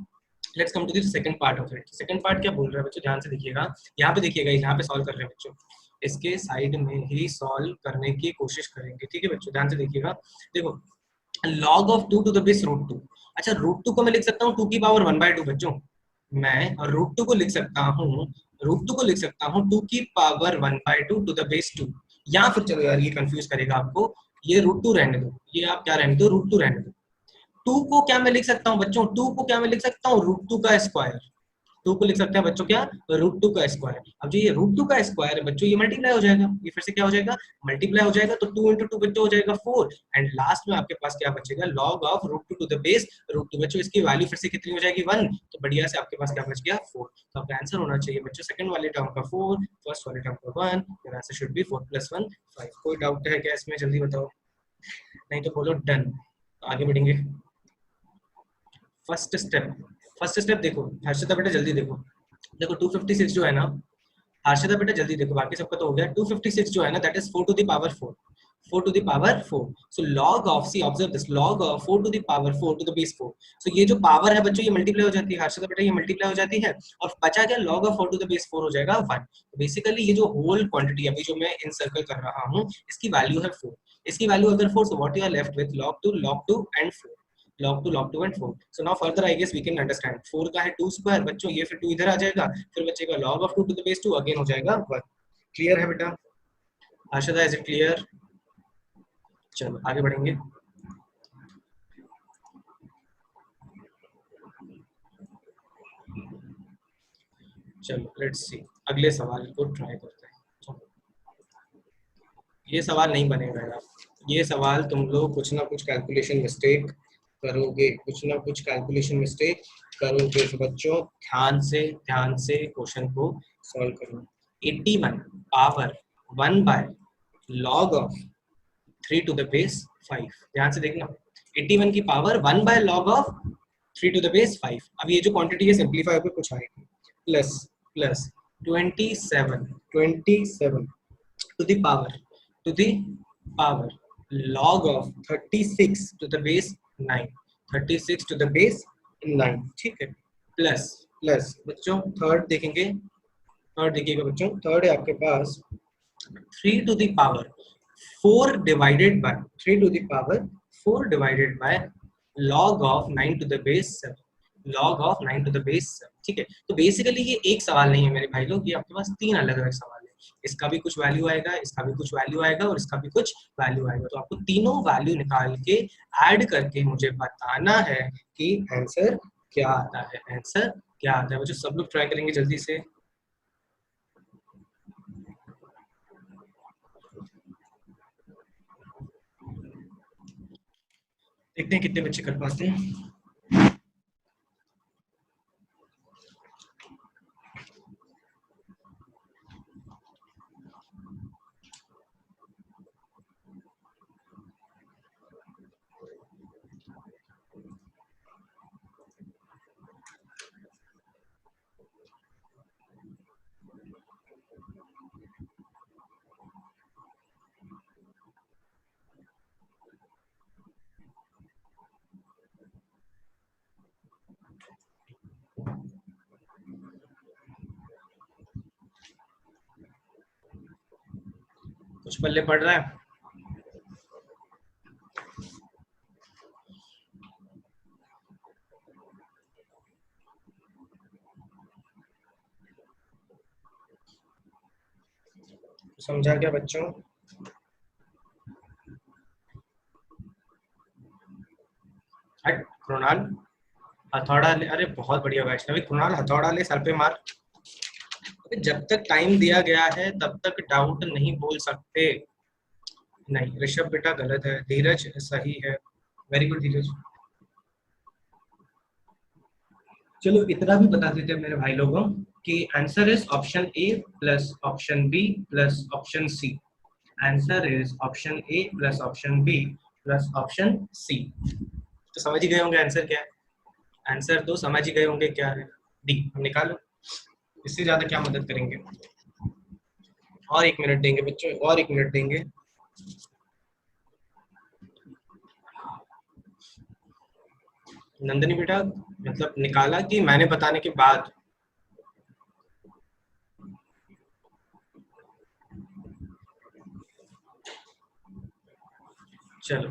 let's come to the second part of it. Second part क्या बोल रहा है बच्चों, ध्यान से देखिएगा, यहाँ पे देखिएगा, यहाँ पे सॉल्व कर रहे हैं बच्चों, इसके साइड में ही सॉल्व करने की कोशिश करेंगे, ठीक है बच्चों, ध्यान से देखिएगा। देखो, log of 2 to the base root 2। अच्छा, रूट 2 को मैं लिख सकता हूँ 2 की पावर 1/2 बच्चों, मैं रूट 2 को लिख सकता हूँ, रूट 2 को लिख सकता हूँ 2 की पावर 1/2 टू द बेस 2। या फिर चलो यार, ये कंफ्यूज करेगा आपको, ये रूट 2 रहने दो, ये आप क्या रहने दो, रूट 2 रहने दो। 2 को क्या मैं लिख सकता हूँ बच्चों, 2 को क्या मैं लिख सकता हूँ, रूट 2 का स्क्वायर। 2 को लिख सकते हैं बच्चों क्या, रूट 2 का स्क्वायर। अब जो ये रूट 2 का स्क्वायर है बच्चों, ये मल्टीप्लाई हो जाएगा, ये फिर से क्या हो जाएगा, मल्टीप्लाई हो जाएगा, तो 2 इंटू 2 बच्चों हो जाएगा 4, एंड लास्ट में आपके पास क्या बचेगा, log of root 2 to the base root 2 बच्चों, इसकी वैल्यू फिर से कितनी हो जाएगी 1, तो बढ़िया से आपके पास क्या बच गया 4। तो आपका आंसर होना चाहिए बच्चों सेकंड वाले टर्म का 4, फर्स्ट वाले टर्म का 1, योर आंसर शुड बी 4 + 1 5। कोई डाउट है क्या इसमें, जल्दी बताओ, नहीं तो बोलो डन। आगे बढ़ेंगे। फर्स्ट स्टेप, फर्स्ट स्टेप देखो हर्षिता बेटा, जल्दी देखो, देखो 256 जो है ना, हर्षिता बेटा जल्दी देखो, बाकी सबका तो हो गया। 256 जो है ना, that is 4 to the power 4, 4 to the power 4। So log of, see observe this, log of 4 to the power 4 to the base 4। सो ये जो पावर है बच्चों, ये मल्टीप्लाई हो जाती है, हर्षिता बेटा ये मल्टीप्लाई हो जाती है, और बचा क्या, log of 4 to the base 4 हो जाएगा 1। तो बेसिकली ये जो होल क्वांटिटी अभी जो मैं इन सर्कल कर रहा हूँ, इसकी वैल्यू है 4, इसकी वैल्यू अगर 4, so what you are left with, log 2 and 4, log 2 and 4। So now further I guess we can understand, 4 का है 2 स्क्वायर बच्चों, ये फिर 2 इधर आ जाएगा, फिर बचेगा log of 2 to the base 2, again हो जाएगा 1। क्लियर है बेटा, आशा इज इट क्लियर? चलो आगे बढ़ेंगे। चलो लेट्स सी, अगले सवाल को ट्राई करते हैं। चलो, ये सवाल नहीं बनेगा यार, ये सवाल तुम लोग कुछ ना कुछ कैलकुलेशन मिस्टेक करोगे, कुछ ना कुछ कैलकुलेशन मिस्टेक करोगे, तो बच्चों ध्यान से क्वेश्चन को सॉल्व करो। 81 power 1 by log of 3 to the base 5, ध्यान से देखना, 81 की power 1 by log of 3 to the base 5। अब ये जो क्वांटिटी है सिंपलीफाई होकर कुछ आएगी, plus plus 27 to the power to the power log of 36 to the base 9, 36 to the base 9, ठीक है, प्लस प्लस बच्चों थर्ड देखेंगे, थर्ड देखिएगा बच्चों, थर्ड है आपके पास 3 to the power 4 divided by 3 to the power 4 divided by log of 9 to the base 7, log of 9 to the base 7, ठीक है। तो बेसिकली ये एक सवाल नहीं है मेरे भाई लोग, ये आपके पास तीन अलग अलग सवाल है, इसका भी कुछ वैल्यू आएगा, इसका भी कुछ वैल्यू आएगा, और इसका भी कुछ वैल्यू आएगा। तो आपको तीनों वैल्यू निकाल के ऐड करके मुझे बताना है कि आंसर क्या आता है, आंसर क्या आता है। बच्चों सब लोग ट्राई करेंगे जल्दी से। देखते हैं कितने बच्चे कर पाते हैं। कुछ पल्ले पड़ रहा है? समझा क्या बच्चों? हट कृणाल, हथौड़ा ले, अरे बहुत बढ़िया वैष्णवी, कृणाल हथौड़ा ले सर पे मार। अबे जब तक टाइम दिया गया है तब तक डाउट नहीं बोल सकते। नहीं ऋषभ बेटा गलत है, धीरज सही है, वेरी गुड धीरज। चलो इतना भी बता देते हैं मेरे भाई लोगों कि answer is option A plus option B plus option C, answer is option A plus option B plus option C. तो समझ ही गए होंगे आंसर क्या है, आंसर तो समझ ही गए होंगे क्या है, डी। हम निकालो, इससे ज्यादा क्या मदद करेंगे। और एक मिनट देंगे बच्चों, और एक मिनट देंगे। नंदनी बेटा मतलब निकाला कि मैंने बताने के बाद? चलो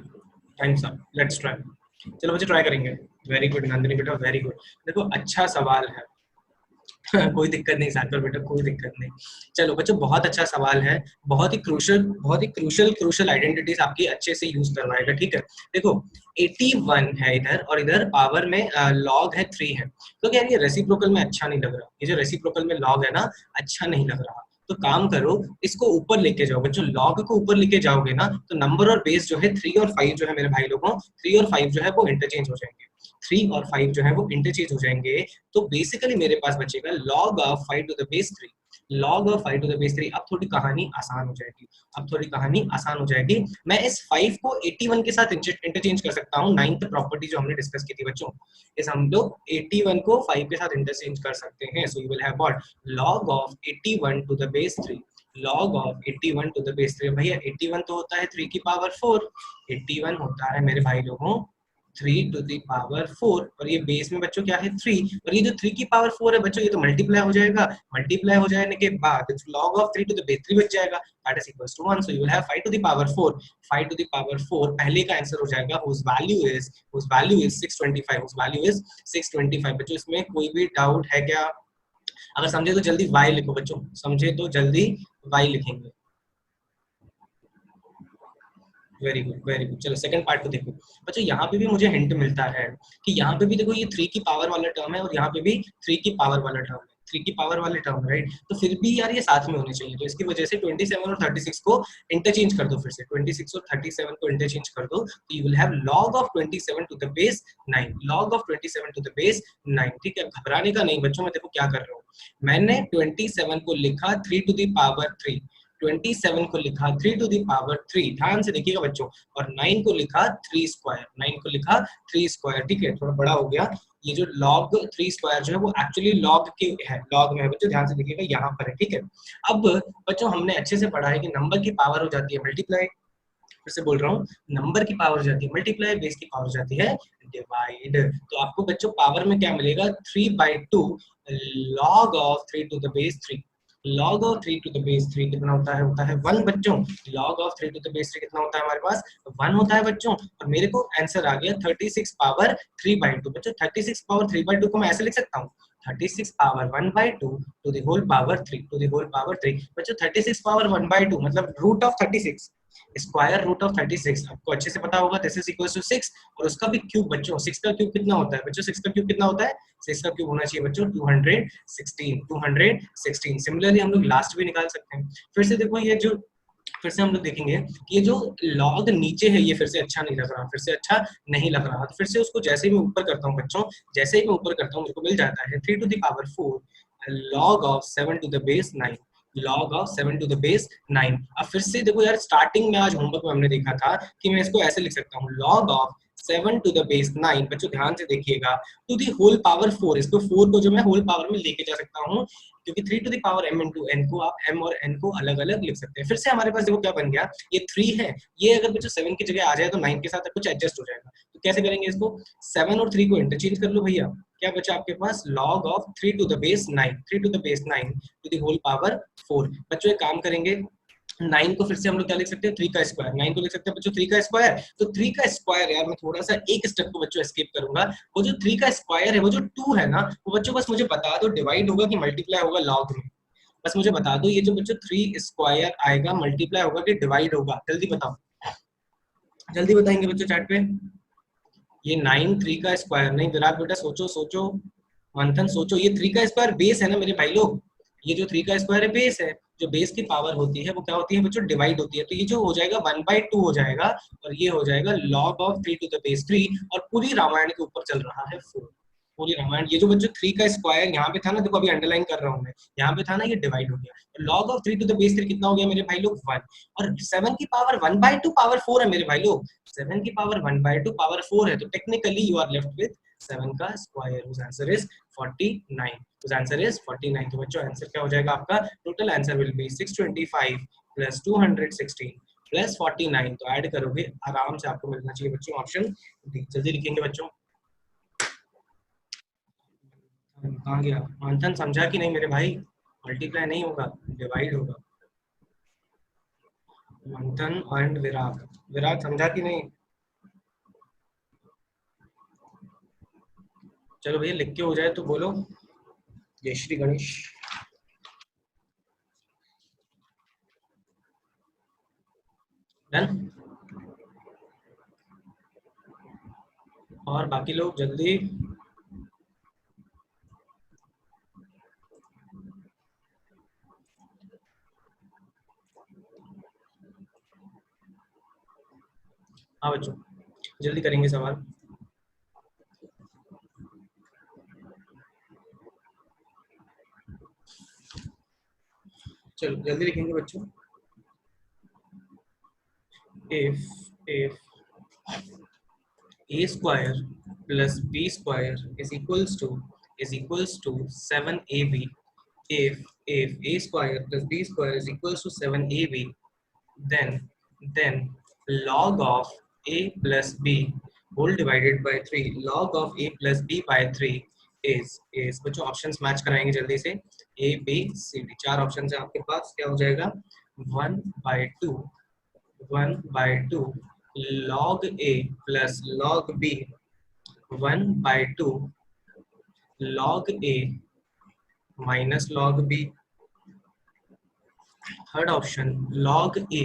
टाइम्स अप, लेट्स ट्राई। चलो बच्चे ट्राई करेंगे। वेरी गुड नंदनी बेटा, वेरी गुड। देखो अच्छा सवाल है। कोई दिक्कत नहीं सागर बेटा, कोई दिक्कत नहीं। चलो बच्चों बहुत अच्छा सवाल है। बहुत ही क्रूशल आइडेंटिटीज आपकी अच्छे से यूज करवाएगा, ठीक है। देखो 81 है इधर, और इधर पावर में लॉग है 3 है। तो क्या ये रेसिप्रोकल में अच्छा नहीं लग रहा? ये जो रेसिप्रोकल में लॉग है ना, अच्छा नहीं लग रहा। तो काम करो, इसको ऊपर लेके जाओ बच्चों। लॉग को ऊपर लेके जाओगे ना, तो नंबर और बेस जो है 3 और 5 जो है मेरे भाई लोगों, 3 और 5 जो है वो इंटरचेंज हो जाएंगे। 3 और 5 जो है वो इंटरचेंज हो जाएंगे। तो बेसिकली मेरे पास बचेगा log of 5 to the base 3। log of 5 to the base 3। अब थोड़ी कहानी आसान हो जाएगी। अब थोड़ी कहानी आसान हो जाएगी। मैं इस 5 को 81 के साथ इंटरचेंज कर सकता हूँ। नाइन्थ प्रॉपर्टी जो हमने डिस्कस की थी बच्चों, इस हम लोग 81 को 5 के साथ इंटरचेंज कर सकते हैं। So you will have what, log of 81 to the base 3। log of 81 to the base 3। भैया 81 तो होता है 3 की पावर 4। 81 होता है मेरे भाई लोगों 3 टू दी पावर 4, और ये बेस में बच्चों क्या है 3, और ये जो 3 की पावर 4 है बच्चों, ये तो मल्टीप्लाई हो जाएगा। मल्टीप्लाई हो जाने के बाद log of 3 to the base 3 बच जाएगा, that is equals to 1। So you will have 5 to the power 4। 5 to the power 4 पहले का आंसर हो जाएगा, whose value is 625। whose value is 625 बच्चों। इसमें कोई भी डाउट है क्या? अगर समझे तो जल्दी y लिखो बच्चों, समझे तो जल्दी y लिखेंगे। Very good, very good. चलो सेकंड पार्ट को देखो बच्चों। यहाँ पे भी मुझे हिंट मिलता है कि यहाँ पे भी देखो ये 3 की पावर वाला टर्म है, और यहाँ पे भी 3 की पावर वाला टर्म है। 3 की पावर वाले टर्म, राइट? तो फिर भी यार ये साथ में होने चाहिए। तो इसकी वजह से 27 और 36 को इंटरचेंज कर दो। फिर से 26 और 37 को इंटरचेंज कर दो, तो you will have log of 27 to the base 9। log of 27 to the base 9, ठीक है। घबराने का नहीं बच्चों। मैं देखो क्या कर रहा हूँ, मैंने 27 को लिखा 3 टू द पावर 3। 27 को लिखा 3 टू दी पावर 3, ध्यान से देखिएगा बच्चों। और 9 को लिखा 3 स्क्वायर। 9 को लिखा 3 स्क्वायर, ठीक है। थोड़ा बड़ा हो गया। ये जो log 3 स्क्वायर जो है वो एक्चुअली log के है, log में है बच्चों, ध्यान से देखिएगा यहाँ पर है, ठीक है। अब बच्चों हमने अच्छे से पढ़ा है कि नंबर की पावर हो जाती है मल्टीप्लाई। फिर से बोल रहा हूँ, नंबर की पावर हो जाती है मल्टीप्लाई, बेस की पावर हो जाती है डिवाइड। तो आपको बच्चों पावर में क्या मिलेगा, 3/2 log of 3 to the base 3। log of 3 to the base 3 कितना होता है 1 बच्चों। log of 3 to the base 3 कितना होता है हमारे पास, 1 होता है बच्चों। और मेरे को आंसर आ गया 36 पावर 3/2 बच्चों। 36 पावर 3/2 को मैं ऐसे लिख सकता हूँ, 36 power 1/2 to the whole power 3, to the whole power 3 बच्चों। 36 पावर 1/2 मतलब root of 36, square root of 36 आपको अच्छे से पता होगा, दिस इज इक्वल टू 6। और उसका भी क्यूब बच्चों, 6 का क्यूब कितना होता है बच्चों, 6 का क्यूब कितना होता है, 6 का क्यूब होना चाहिए बच्चों 216। 216 सिमिलरली हम लोग लास्ट भी निकाल सकते हैं। फिर से देखो ये जो, फिर से हम लोग देखेंगे कि ये जो लॉग नीचे है ये फिर से अच्छा नहीं लग रहा, फिर से अच्छा नहीं लग रहा। तो फिर से उसको जैसे ही मैं ऊपर करता हूँ बच्चों, जैसे ही मैं ऊपर करता हूँ मेरे को मिल जाता है 3 to the power 4 log of 7 to the base 9। log of 7 to the base 9। अब फिर से देखो यार, स्टार्टिंग में आज होमवर्क में हमने देखा था कि मैं इसको ऐसे लिख सकता हूँ, log of 7 to the base 9 बच्चों ध्यान से देखिएगा, टू दी होल पावर 4। इसको 4 को जो मैं होल पावर में लेके जा सकता हूँ, क्योंकि 3 to the power m into N को आप m और n को अलग अलग लिख सकते हैं। फिर से हमारे पास देखो क्या बन गया, ये 3 है, ये अगर बच्चों 7 की जगह आ जाए तो 9 के साथ कुछ एडजस्ट हो जाएगा। तो कैसे करेंगे इसको, 7 और 3 को इंटरचेंज कर लो भैया। क्या बचा आपके पास, log of 3 to the base 9। 3 to the base 9 to the whole power 4 बच्चों। एक काम करेंगे, 9 को फिर से हम लोग क्या लिख सकते हैं, 3 का स्क्वायर। 9 को लिख सकते हैं बच्चों 3 का स्क्वायर। तो 3 का स्क्वायर, यार मैं थोड़ा सा एक स्टेप को बच्चों एस्केप करूंगा। वो जो 3 का स्क्वायर है, वो जो 2 है ना, वो बच्चों बस मुझे बता दो डिवाइड होगा कि मल्टीप्लाई होगा लॉग में। बस मुझे बता दो ये जो बच्चों 3 स्क्वायर आएगा मल्टीप्लाई होगा कि डिवाइड होगा, जल्दी बताओ, जल्दी बताएंगे बच्चों चैट पे। ये 9 3 का स्क्वायर, नहीं विराट बेटा सोचो सोचो, मंथन सोचो, ये 3 का स्क्वायर बेस है ना मेरे भाई लोग। ये जो 3 का स्क्वायर है बेस है, जो बेस की पावर होती है वो क्या होती है बच्चों, डिवाइड होती है। तो ये जो हो जाएगा 1/2 हो जाएगा, और ये हो जाएगा log of 3 to the base 3। और पूरी रामायण के ऊपर चल रहा है 4। पूरी रामायण, ये जो बच्चों 3 का स्क्वायर यहाँ पे था ना, देखो अभी अंडरलाइन कर रहा हूँ मैं, यहाँ पे था ना, ये डिवाइड हो गया। तो log of 3 to the base 3 कितना हो गया मेरे भाई लोग, 1। और 7 की पावर 1/2 पावर 4 है मेरे भाई लोग। 7 की पावर 1/2 पावर 4 है, तो technically you are left with 7 का square, whose answer is 49। whose answer is 49। तो बच्चों आंसर क्या हो जाएगा आपका, total answer will be 625 plus 216 plus 49। तो ऐड करोगे आराम से आपको मिलना चाहिए बच्चों ऑप्शन डी। जल्दी लिखेंगे बच्चों, कहाँ गया मंथन? समझा कि नहीं मेरे भाई? मल्टीप्लाई नहीं होगा, डिवाइड होगा। मंथन एंड विराग, विराग समझा कि नहीं? चलो भैया लिख के हो जाए तो बोलो। जय श्री गणेश। डन। और बाकी लोग जल्दी। हाँ बच्चों, जल्दी करेंगे सवाल। चलो जल्दी लिखेंगे बच्चों। if a square plus b square is equals to 7ab, if a square plus b square is equals to 7ab, then log of a plus b whole divided by 3, log of a plus b by 3 is बच्चों ऑप्शंस मैच कराएंगे जल्दी से। a b c d चार ऑप्शन है आपके पास, क्या हो जाएगा? 1/2 1/2 log a plus log b, 1/2 log a minus log b, third option log a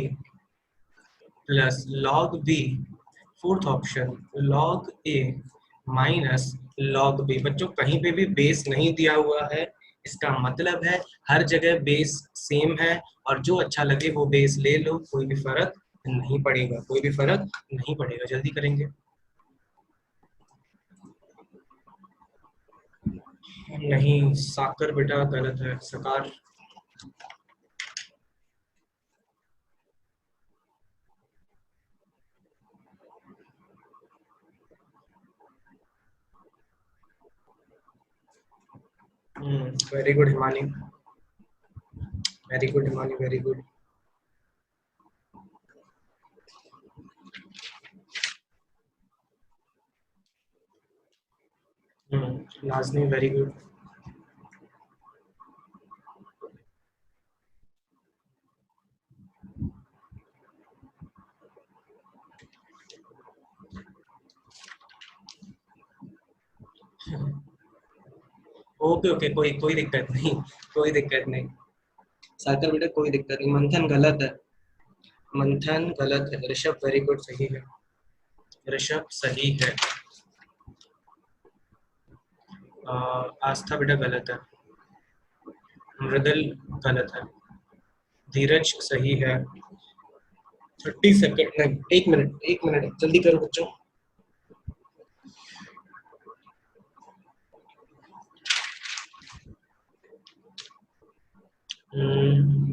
plus log b, fourth option log a minus log b। बच्चों कहीं पे भी बेस नहीं दिया हुआ है, इसका मतलब है हर जगह बेस सेम है, और जो अच्छा लगे वो बेस ले लो, कोई भी फर्क नहीं पड़ेगा, कोई भी फर्क नहीं पड़ेगा। जल्दी करेंगे। नहीं साकर बेटा गलत है, सकार। Very good Himani, very good Himani, very good. Nazni very good. Okay okay, कोई कोई दिक्कत नहीं, कोई दिक्कत नहीं साकर बेटा, कोई दिक्कत नहीं। मंथन गलत है, मंथन गलत है। ऋषभ वेरी गुड, सही है, ऋषभ सही है। आस्था बेटा गलत है, मृदुल गलत है, धीरज सही है। 30 सेकंड में, एक मिनट, एक मिनट जल्दी करो बच्चों।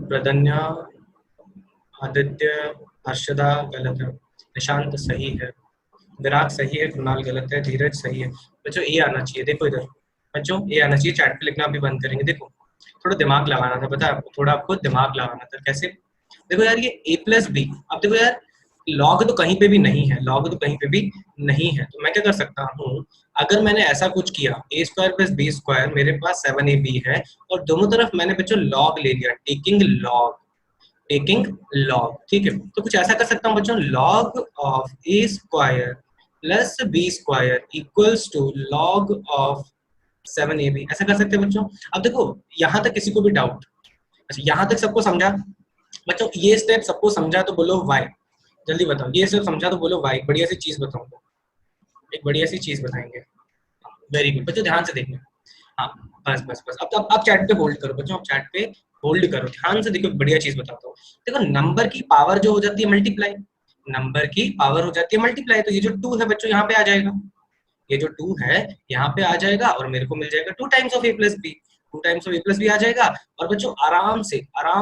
प्रदन्या, आदित्य, हर्षदा गलत है, निशांत सही है, विराग सही है, कुणाल गलत है, धीरज सही है। बच्चों ए आना चाहिए, देखो इधर बच्चों, ए आना चाहिए। चैट पे लिखना अभी बंद करेंगे। देखो थोड़ा दिमाग लगाना था, पता है आपको, थोड़ा आपको दिमाग लगाना था। कैसे? देखो यार, ये a प्लस बी, अब देखो यार लॉग तो कहीं पे भी नहीं है, लॉग तो कहीं पे भी नहीं है, तो मैं क्या कर सकता हूँ? अगर मैंने ऐसा कुछ किया, ए स्क्वायर प्लस बी स्क्वायर, मेरे पास 7ab है, और दोनों तरफ मैंने बच्चों लॉग ले लिया, टेकिंग लॉग, टेकिंग लॉग, ठीक है। तो कुछ ऐसा कर सकता हूँ बच्चों, log of A square plus B square equals to log of 7ab, ऐसा कर सकते हैं बच्चों। अब देखो यहाँ तक किसी को भी डाउट? अच्छा यहाँ तक सबको समझा बच्चों? ये स्टेप सबको समझा तो बोलो वाई, जल्दी बताओ। ये स्टेप समझा तो बोलो वाई। बढ़िया सी चीज बताऊंगा, एक बढ़िया सी चीज बताएंगे। वेरी गुड बच्चों, ध्यान से देखना। हाँ बस बस बस, अब चैट पे होल्ड करो बच्चों, अब चैट पे होल्ड करो, ध्यान से देखो, बढ़िया चीज बताता हूँ। देखो नंबर की पावर जो हो जाती है मल्टीप्लाई, नंबर की पावर हो जाती है मल्टीप्लाई, तो ये जो 2 है बच्चों यहाँ पे आ जाएगा, ये जो 2 है यहाँ पे आ जाएगा, और मेरे को मिल जाएगा 2 times of a plus b, 2 times of a plus b आ जाएगा। और बच्चों आराम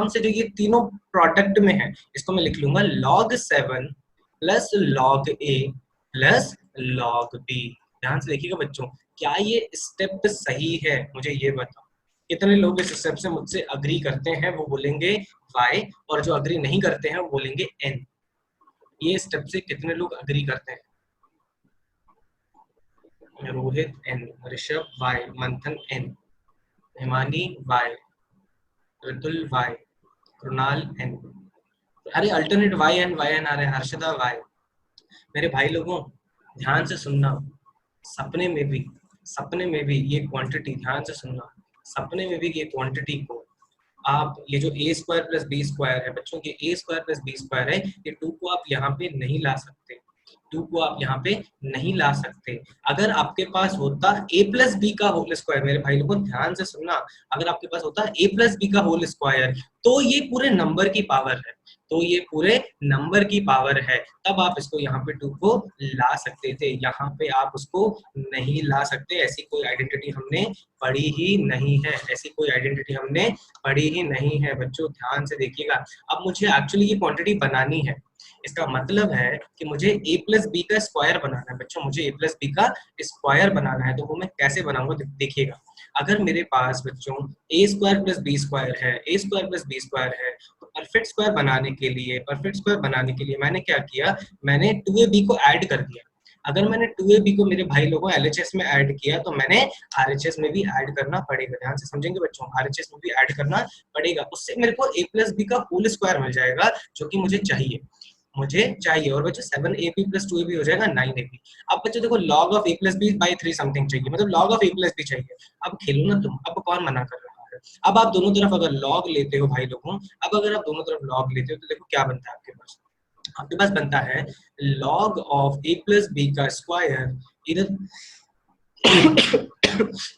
से जो ये तीनों प्रोडक्ट में है, इसको मैं लिख लूंगा log 7 plus log a plus log b। ध्यान से देखिएगा बच्चों, क्या ये स्टेप सही है? मुझे ये बताओ, कितने लोग इस स्टेप से मुझसे अग्री करते हैं? वो बोलेंगे y, और जो अग्री नहीं करते हैं वो बोलेंगे n। ये स्टेप से कितने लोग अग्री करते हैं? रोहित N, ऋषभ Y, मंथन N, Himani Y, Ritul Y, Krunal N। अरे अल्टरनेट YN आ रहे हैं, हर्षदा Y। मेरे भाई लोगों, ध्यान से सुनना, सपने में भी ये क्वांटिटी, ध्यान से सुनना, सपने में भी ये क्वांटिटी को आप, ये जो ए स्क्वायर प्लस बी स्क्वायर है बच्चों, ये ए स्क्वायर प्लस बी स्क्वायर है, ये टू को आप यहाँ पे नहीं ला सकते, टू को आप यहाँ पे नहीं ला सकते। अगर आपके पास होता ए प्लस बी का होल स्क्वायर, मेरे भाई लोगों ध्यान से सुनना, अगर आपके पास होता ए प्लस बी का होल स्क्वायर, तो ये पूरे नंबर की पावर है, तो ये पूरे नंबर की पावर है, तब आप इसको यहाँ पे टू को ला सकते थे, यहाँ पे आप उसको नहीं ला सकते। ऐसी कोई आइडेंटिटी हमने पढ़ी ही नहीं है, ऐसी कोई आइडेंटिटी हमने पढ़ी ही नहीं है बच्चों, ध्यान से देखिएगा। अब मुझे एक्चुअली ये क्वांटिटी बनानी है, इसका मतलब है कि मुझे a प्लस बी का स्क्वायर बनाना है बच्चों, मुझे a प्लस बी का स्क्वायर बनाना है, तो वो मैं कैसे बनाऊंगा देखिएगा। अगर मेरे पास बच्चों a square plus B square है, a square plus B square है, तो परफेक्ट स्क्वायर बनाने के लिए मैंने क्या किया, मैंने 2ab को ऐड कर दिया। अगर मैंने 2ab को मेरे भाई लोगों LHS में ऐड किया, तो मैंने RHS में भी ऐड करना पड़ेगा, ध्यान से समझेंगे बच्चों, RHS में भी ऐड करना पड़ेगा, उससे मेरे को a प्लस बी का होल स्क्वायर मिल जाएगा, जो कि मुझे चाहिए। और बच्चों 7ab प्लस 2ab हो जाएगा 9ab। अब बच्चों देखो log of a plus B by 3 something चाहिए, मतलब log of a plus B चाहिए। अब खेलो ना तुम, अब कौन मना कर रहा है। अब आप दोनों तरफ अगर log लेते हो भाई लोगों, अब अगर आप दोनों तरफ log लेते हो, तो देखो क्या बनता है आपके पास बनता है log of a plus B का स्क्वायर, इधर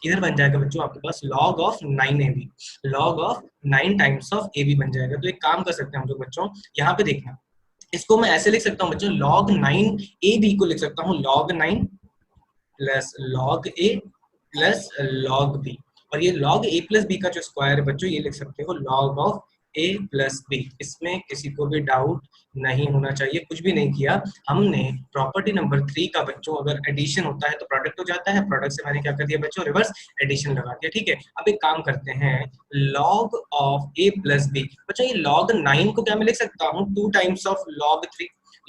इधर बन जाएगा बच्चों आपके पास log of 9ab, log of 9 times of ab बन जाएगा। तो एक काम कर सकते हैं हम लोग बच्चों, यहाँ पे देखना, इसको मैं ऐसे लिख सकता हूँ बच्चों, log 9ab को लिख सकता हूँ log 9 plus log a plus log b, और ये log a प्लस b का जो स्क्वायर है बच्चों, ये लिख सकते हो log of a plus b। इसमें किसी को भी डाउट नहीं होना चाहिए, कुछ भी नहीं किया हमने। प्रॉपर्टी नंबर 3 का बच्चों, अगर एडिशन होता है तो प्रोडक्ट हो जाता है, प्रोडक्ट से मैंने क्या कर दिया बच्चों, रिवर्स एडिशन लगा दिया, ठीक है। अब एक काम करते हैं, log of a plus b, बच्चों ये log 9 को क्या मैं लिख सकता हूँ 2 टाइम्स ऑफ log 3,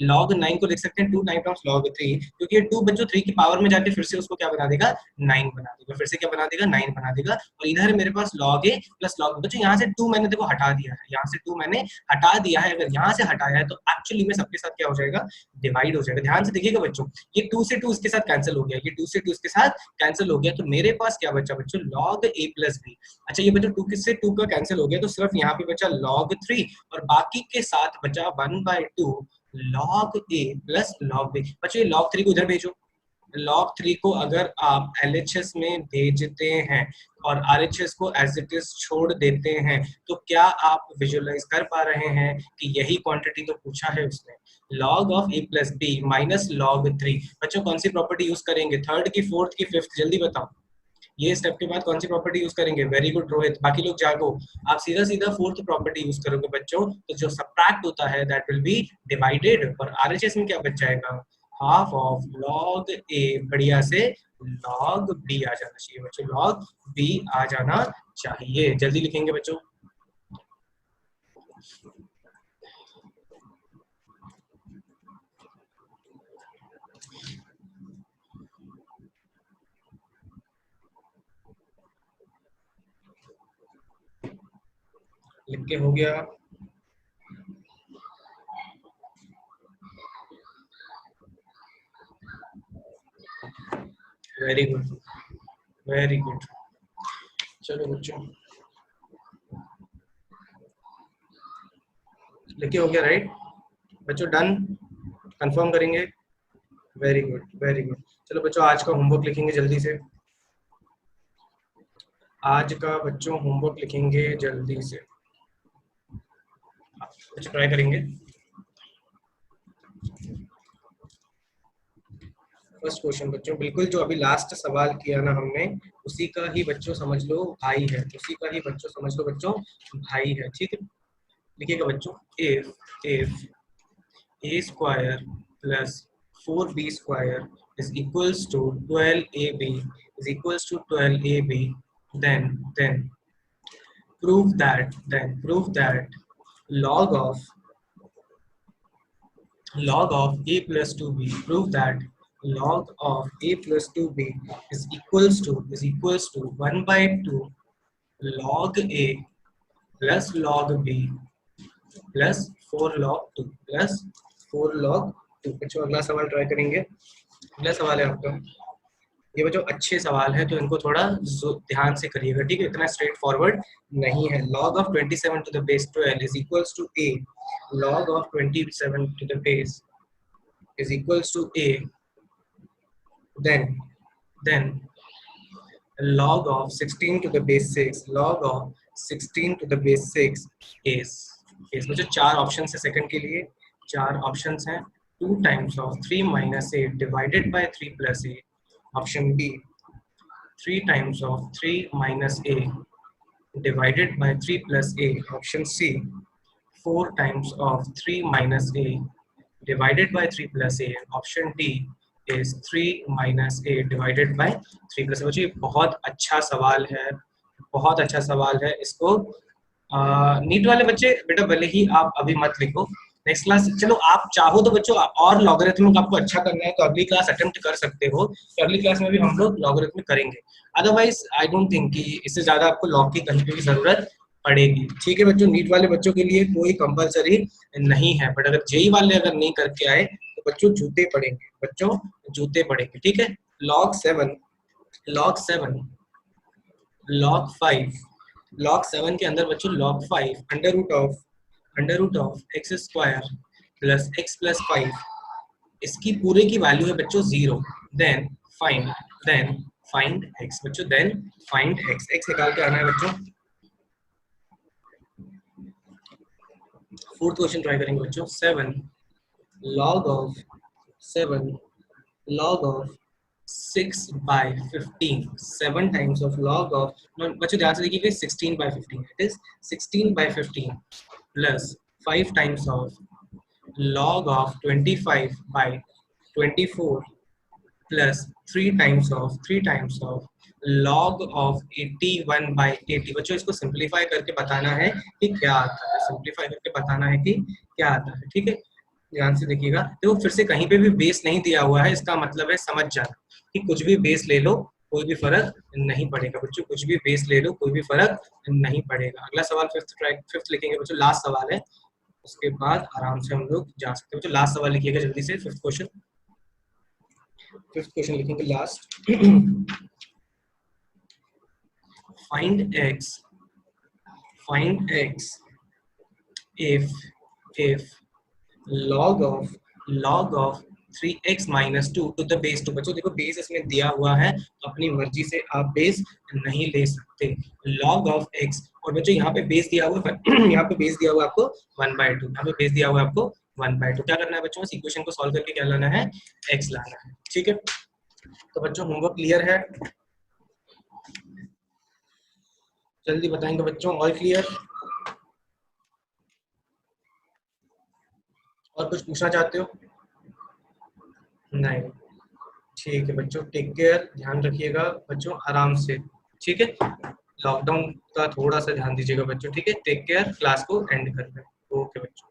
log 9 को लिख सकते हैं 2 टाइम्स ऑफ log 3, क्योंकि ये 2 बच्चों 3 की पावर में जाके फिर से उसको क्या बना देगा, 9 बना देगा, फिर से क्या बना देगा, 9 बना देगा। और इधर मेरे पास log a plus log b, बच्चों यहाँ से 2 मैंने देखो हटा दिया है, यहाँ से 2 मैंने हटा दिया है, अगर यहाँ से हटाया है तो एक्चुअली में सबके साथ क्या हो जाएगा, डिवाइड हो जाएगा। ध्यान से देखिएगा बच्चों, ये 2 से 2 इसके साथ कैंसिल हो गया, ये 2 से 2 इसके साथ कैंसिल हो गया, तो मेरे पास क्या बचा बच्चों, log a प्लस b। अच्छा ये बच्चों 2 से 2 का कैंसिल हो गया, तो सिर्फ यहाँ पे बचा log 3, और बाकी के साथ बचा 1/2 log a plus log b। बच्चों ये log 3 को इधर भेजो, log 3 को अगर आप LHS में भेजते हैं और RHS को एज इट इज छोड़ देते हैं, तो क्या आप विजुअलाइज कर पा रहे हैं कि यही क्वांटिटी तो पूछा है उसने, log of a plus b minus log 3। बच्चों कौन सी प्रॉपर्टी यूज करेंगे, थर्ड की, फोर्थ की, फिफ्थ, जल्दी बताओ, ये स्टेप के बाद कौन सी प्रॉपर्टी यूज करेंगे। वेरी गुड रोहित, बाकी लोग जागो, आप सीधा सीधा फोर्थ प्रॉपर्टी यूज करोगे बच्चों, तो जो सबट्रैक्ट होता है दैट विल बी डिवाइडेड, और आरएचएस में क्या बच जाएगा, हाफ ऑफ log a, बढ़िया से log b आ जाना चाहिए बच्चों, log b आ जाना चाहिए, जल्दी लिखेंगे बच्चों। लिख के हो गया, वेरी गुड वेरी गुड। चलो बच्चों लिख के हो गया, राइट बच्चों, डन, कंफर्म करेंगे, वेरी गुड वेरी गुड। चलो बच्चों आज का होमवर्क लिखेंगे जल्दी से, आज का बच्चों होमवर्क लिखेंगे जल्दी से, बच्चों ट्राई करेंगे। फर्स्ट क्वेश्चन बच्चों, बिल्कुल जो अभी लास्ट सवाल किया ना हमने, उसी का ही बच्चों समझ लो भाई है, उसी का ही बच्चों समझ लो बच्चों भाई है, ठीक है। लिखिएगा बच्चों, if a square plus 4b square is equals to 12ab is equals to 12ab, then prove that log of a plus 2b, prove that log of a plus 2b is equals to 1 by 2 log a plus log b plus 4 log 2 plus 4 log 2। बच्चों अगला सवाल ट्राई करेंगे। अगला सवाल है आपका, ये बच्चों अच्छे सवाल है तो इनको थोड़ा ध्यान से करिएगा, ठीक है, इतना स्ट्रेट फॉरवर्ड नहीं है। log of 27 to the base 12 is equals to a log of 27 to the base is equals to a, then log of 16 to the base 6 log of 16 to the base 6 is मुझे चार ऑप्शन है सेकंड के लिए, चार ऑप्शन हैं। 2 times of 3 minus 8 divided by 3 plus a, option B 3 times of 3 minus a divided by 3 plus a, option C 4 times of 3 minus a divided by 3 plus a, option D is 3 minus a divided by 3 plus a। बच्चों ये बहुत अच्छा सवाल है, बहुत अच्छा सवाल है। इसको नीट वाले बच्चे बेटा भले ही आप अभी मत लिखो, नेक्स्ट क्लास चलो आप चाहो तो बच्चों और लॉगरिथमिक आपको अच्छा करना है तो अगली क्लास अटेम्प्ट कर सकते हो, तो अगली क्लास में भी हम लोग लॉगरिथमिक करेंगे। अदरवाइज आई डोंट थिंक कि इससे ज्यादा आपको लॉग की कहीं पे भी जरूरत पड़ेगी, ठीक है बच्चों। नीट वाले बच्चों के लिए कोई कंपलसरी नहीं है, बट अगर जेई वाले अगर नहीं करके आए तो बच्चों जूते पड़ेंगे, बच्चों जूते पड़ेंगे, ठीक है। log 7 log 5 log 7 के अंदर बच्चों log 5 under root of X square plus X plus 5, इसकी पूरे की वैल्यू है बच्चों 0। देन फाइंड एक्स बच्चों, देन फाइंड एक्स निकाल के आना है बच्चों। फोर्थ क्वेश्चन ट्राई करेंगे बच्चों। 7 log of 6 by 15, 7 times of log of, बच्चों ध्यान से देखिए 16 by 15, it is 16 by 15 plus 5 times of log of 25 by 24 plus 3 times of log of 81 by 80। बच्चों इसको सिंप्लीफाई करके बताना है कि क्या आता है, सिंप्लीफाई करके बताना है कि क्या आता है, ठीक है। ध्यान से देखिएगा, देखो फिर से कहीं पे भी बेस नहीं दिया हुआ है, इसका मतलब है समझ जाना कि कुछ भी बेस ले लो कोई भी फर्क नहीं पड़ेगा बच्चों, कुछ भी बेस ले लो कोई भी फर्क नहीं पड़ेगा। अगला सवाल फिफ्थ लिखेंगे बच्चों, लास्ट सवाल है, उसके बाद आराम से हम लोग जा सकते हैं बच्चों। लास्ट सवाल लिखिएगा जल्दी से, फिफ्थ क्वेश्चन लिखेंगे last. Find x if log of 3x minus 2 to the base 2। बच्चों देखो बेस इसमें दिया हुआ है तो अपनी मर्जी से आप बेस नहीं ले सकते। log of x, और बच्चों यहाँ पे बेस दिया हुआ है यहाँ पे बेस दिया हुआ आपको 1/2, यहाँ पे बेस दिया हुआ आपको 1/2। क्या करना है बच्चों, इस इक्वेशन को सॉल्व करके क्या लाना है, x लाना है, ठीक है। तो बच्चों होमवर्क क्लियर है, जल्दी बताएंगे बच्चों, और क्लियर, और कुछ पूछना चाहते हो? नहीं, ठीक है बच्चों, टेक केयर, ध्यान रखिएगा बच्चों आराम से, ठीक है। लॉकडाउन का थोड़ा सा ध्यान दीजिएगा बच्चों, ठीक है। टेक केयर, क्लास को एंड कर रहे हैं, ओके बच्चों।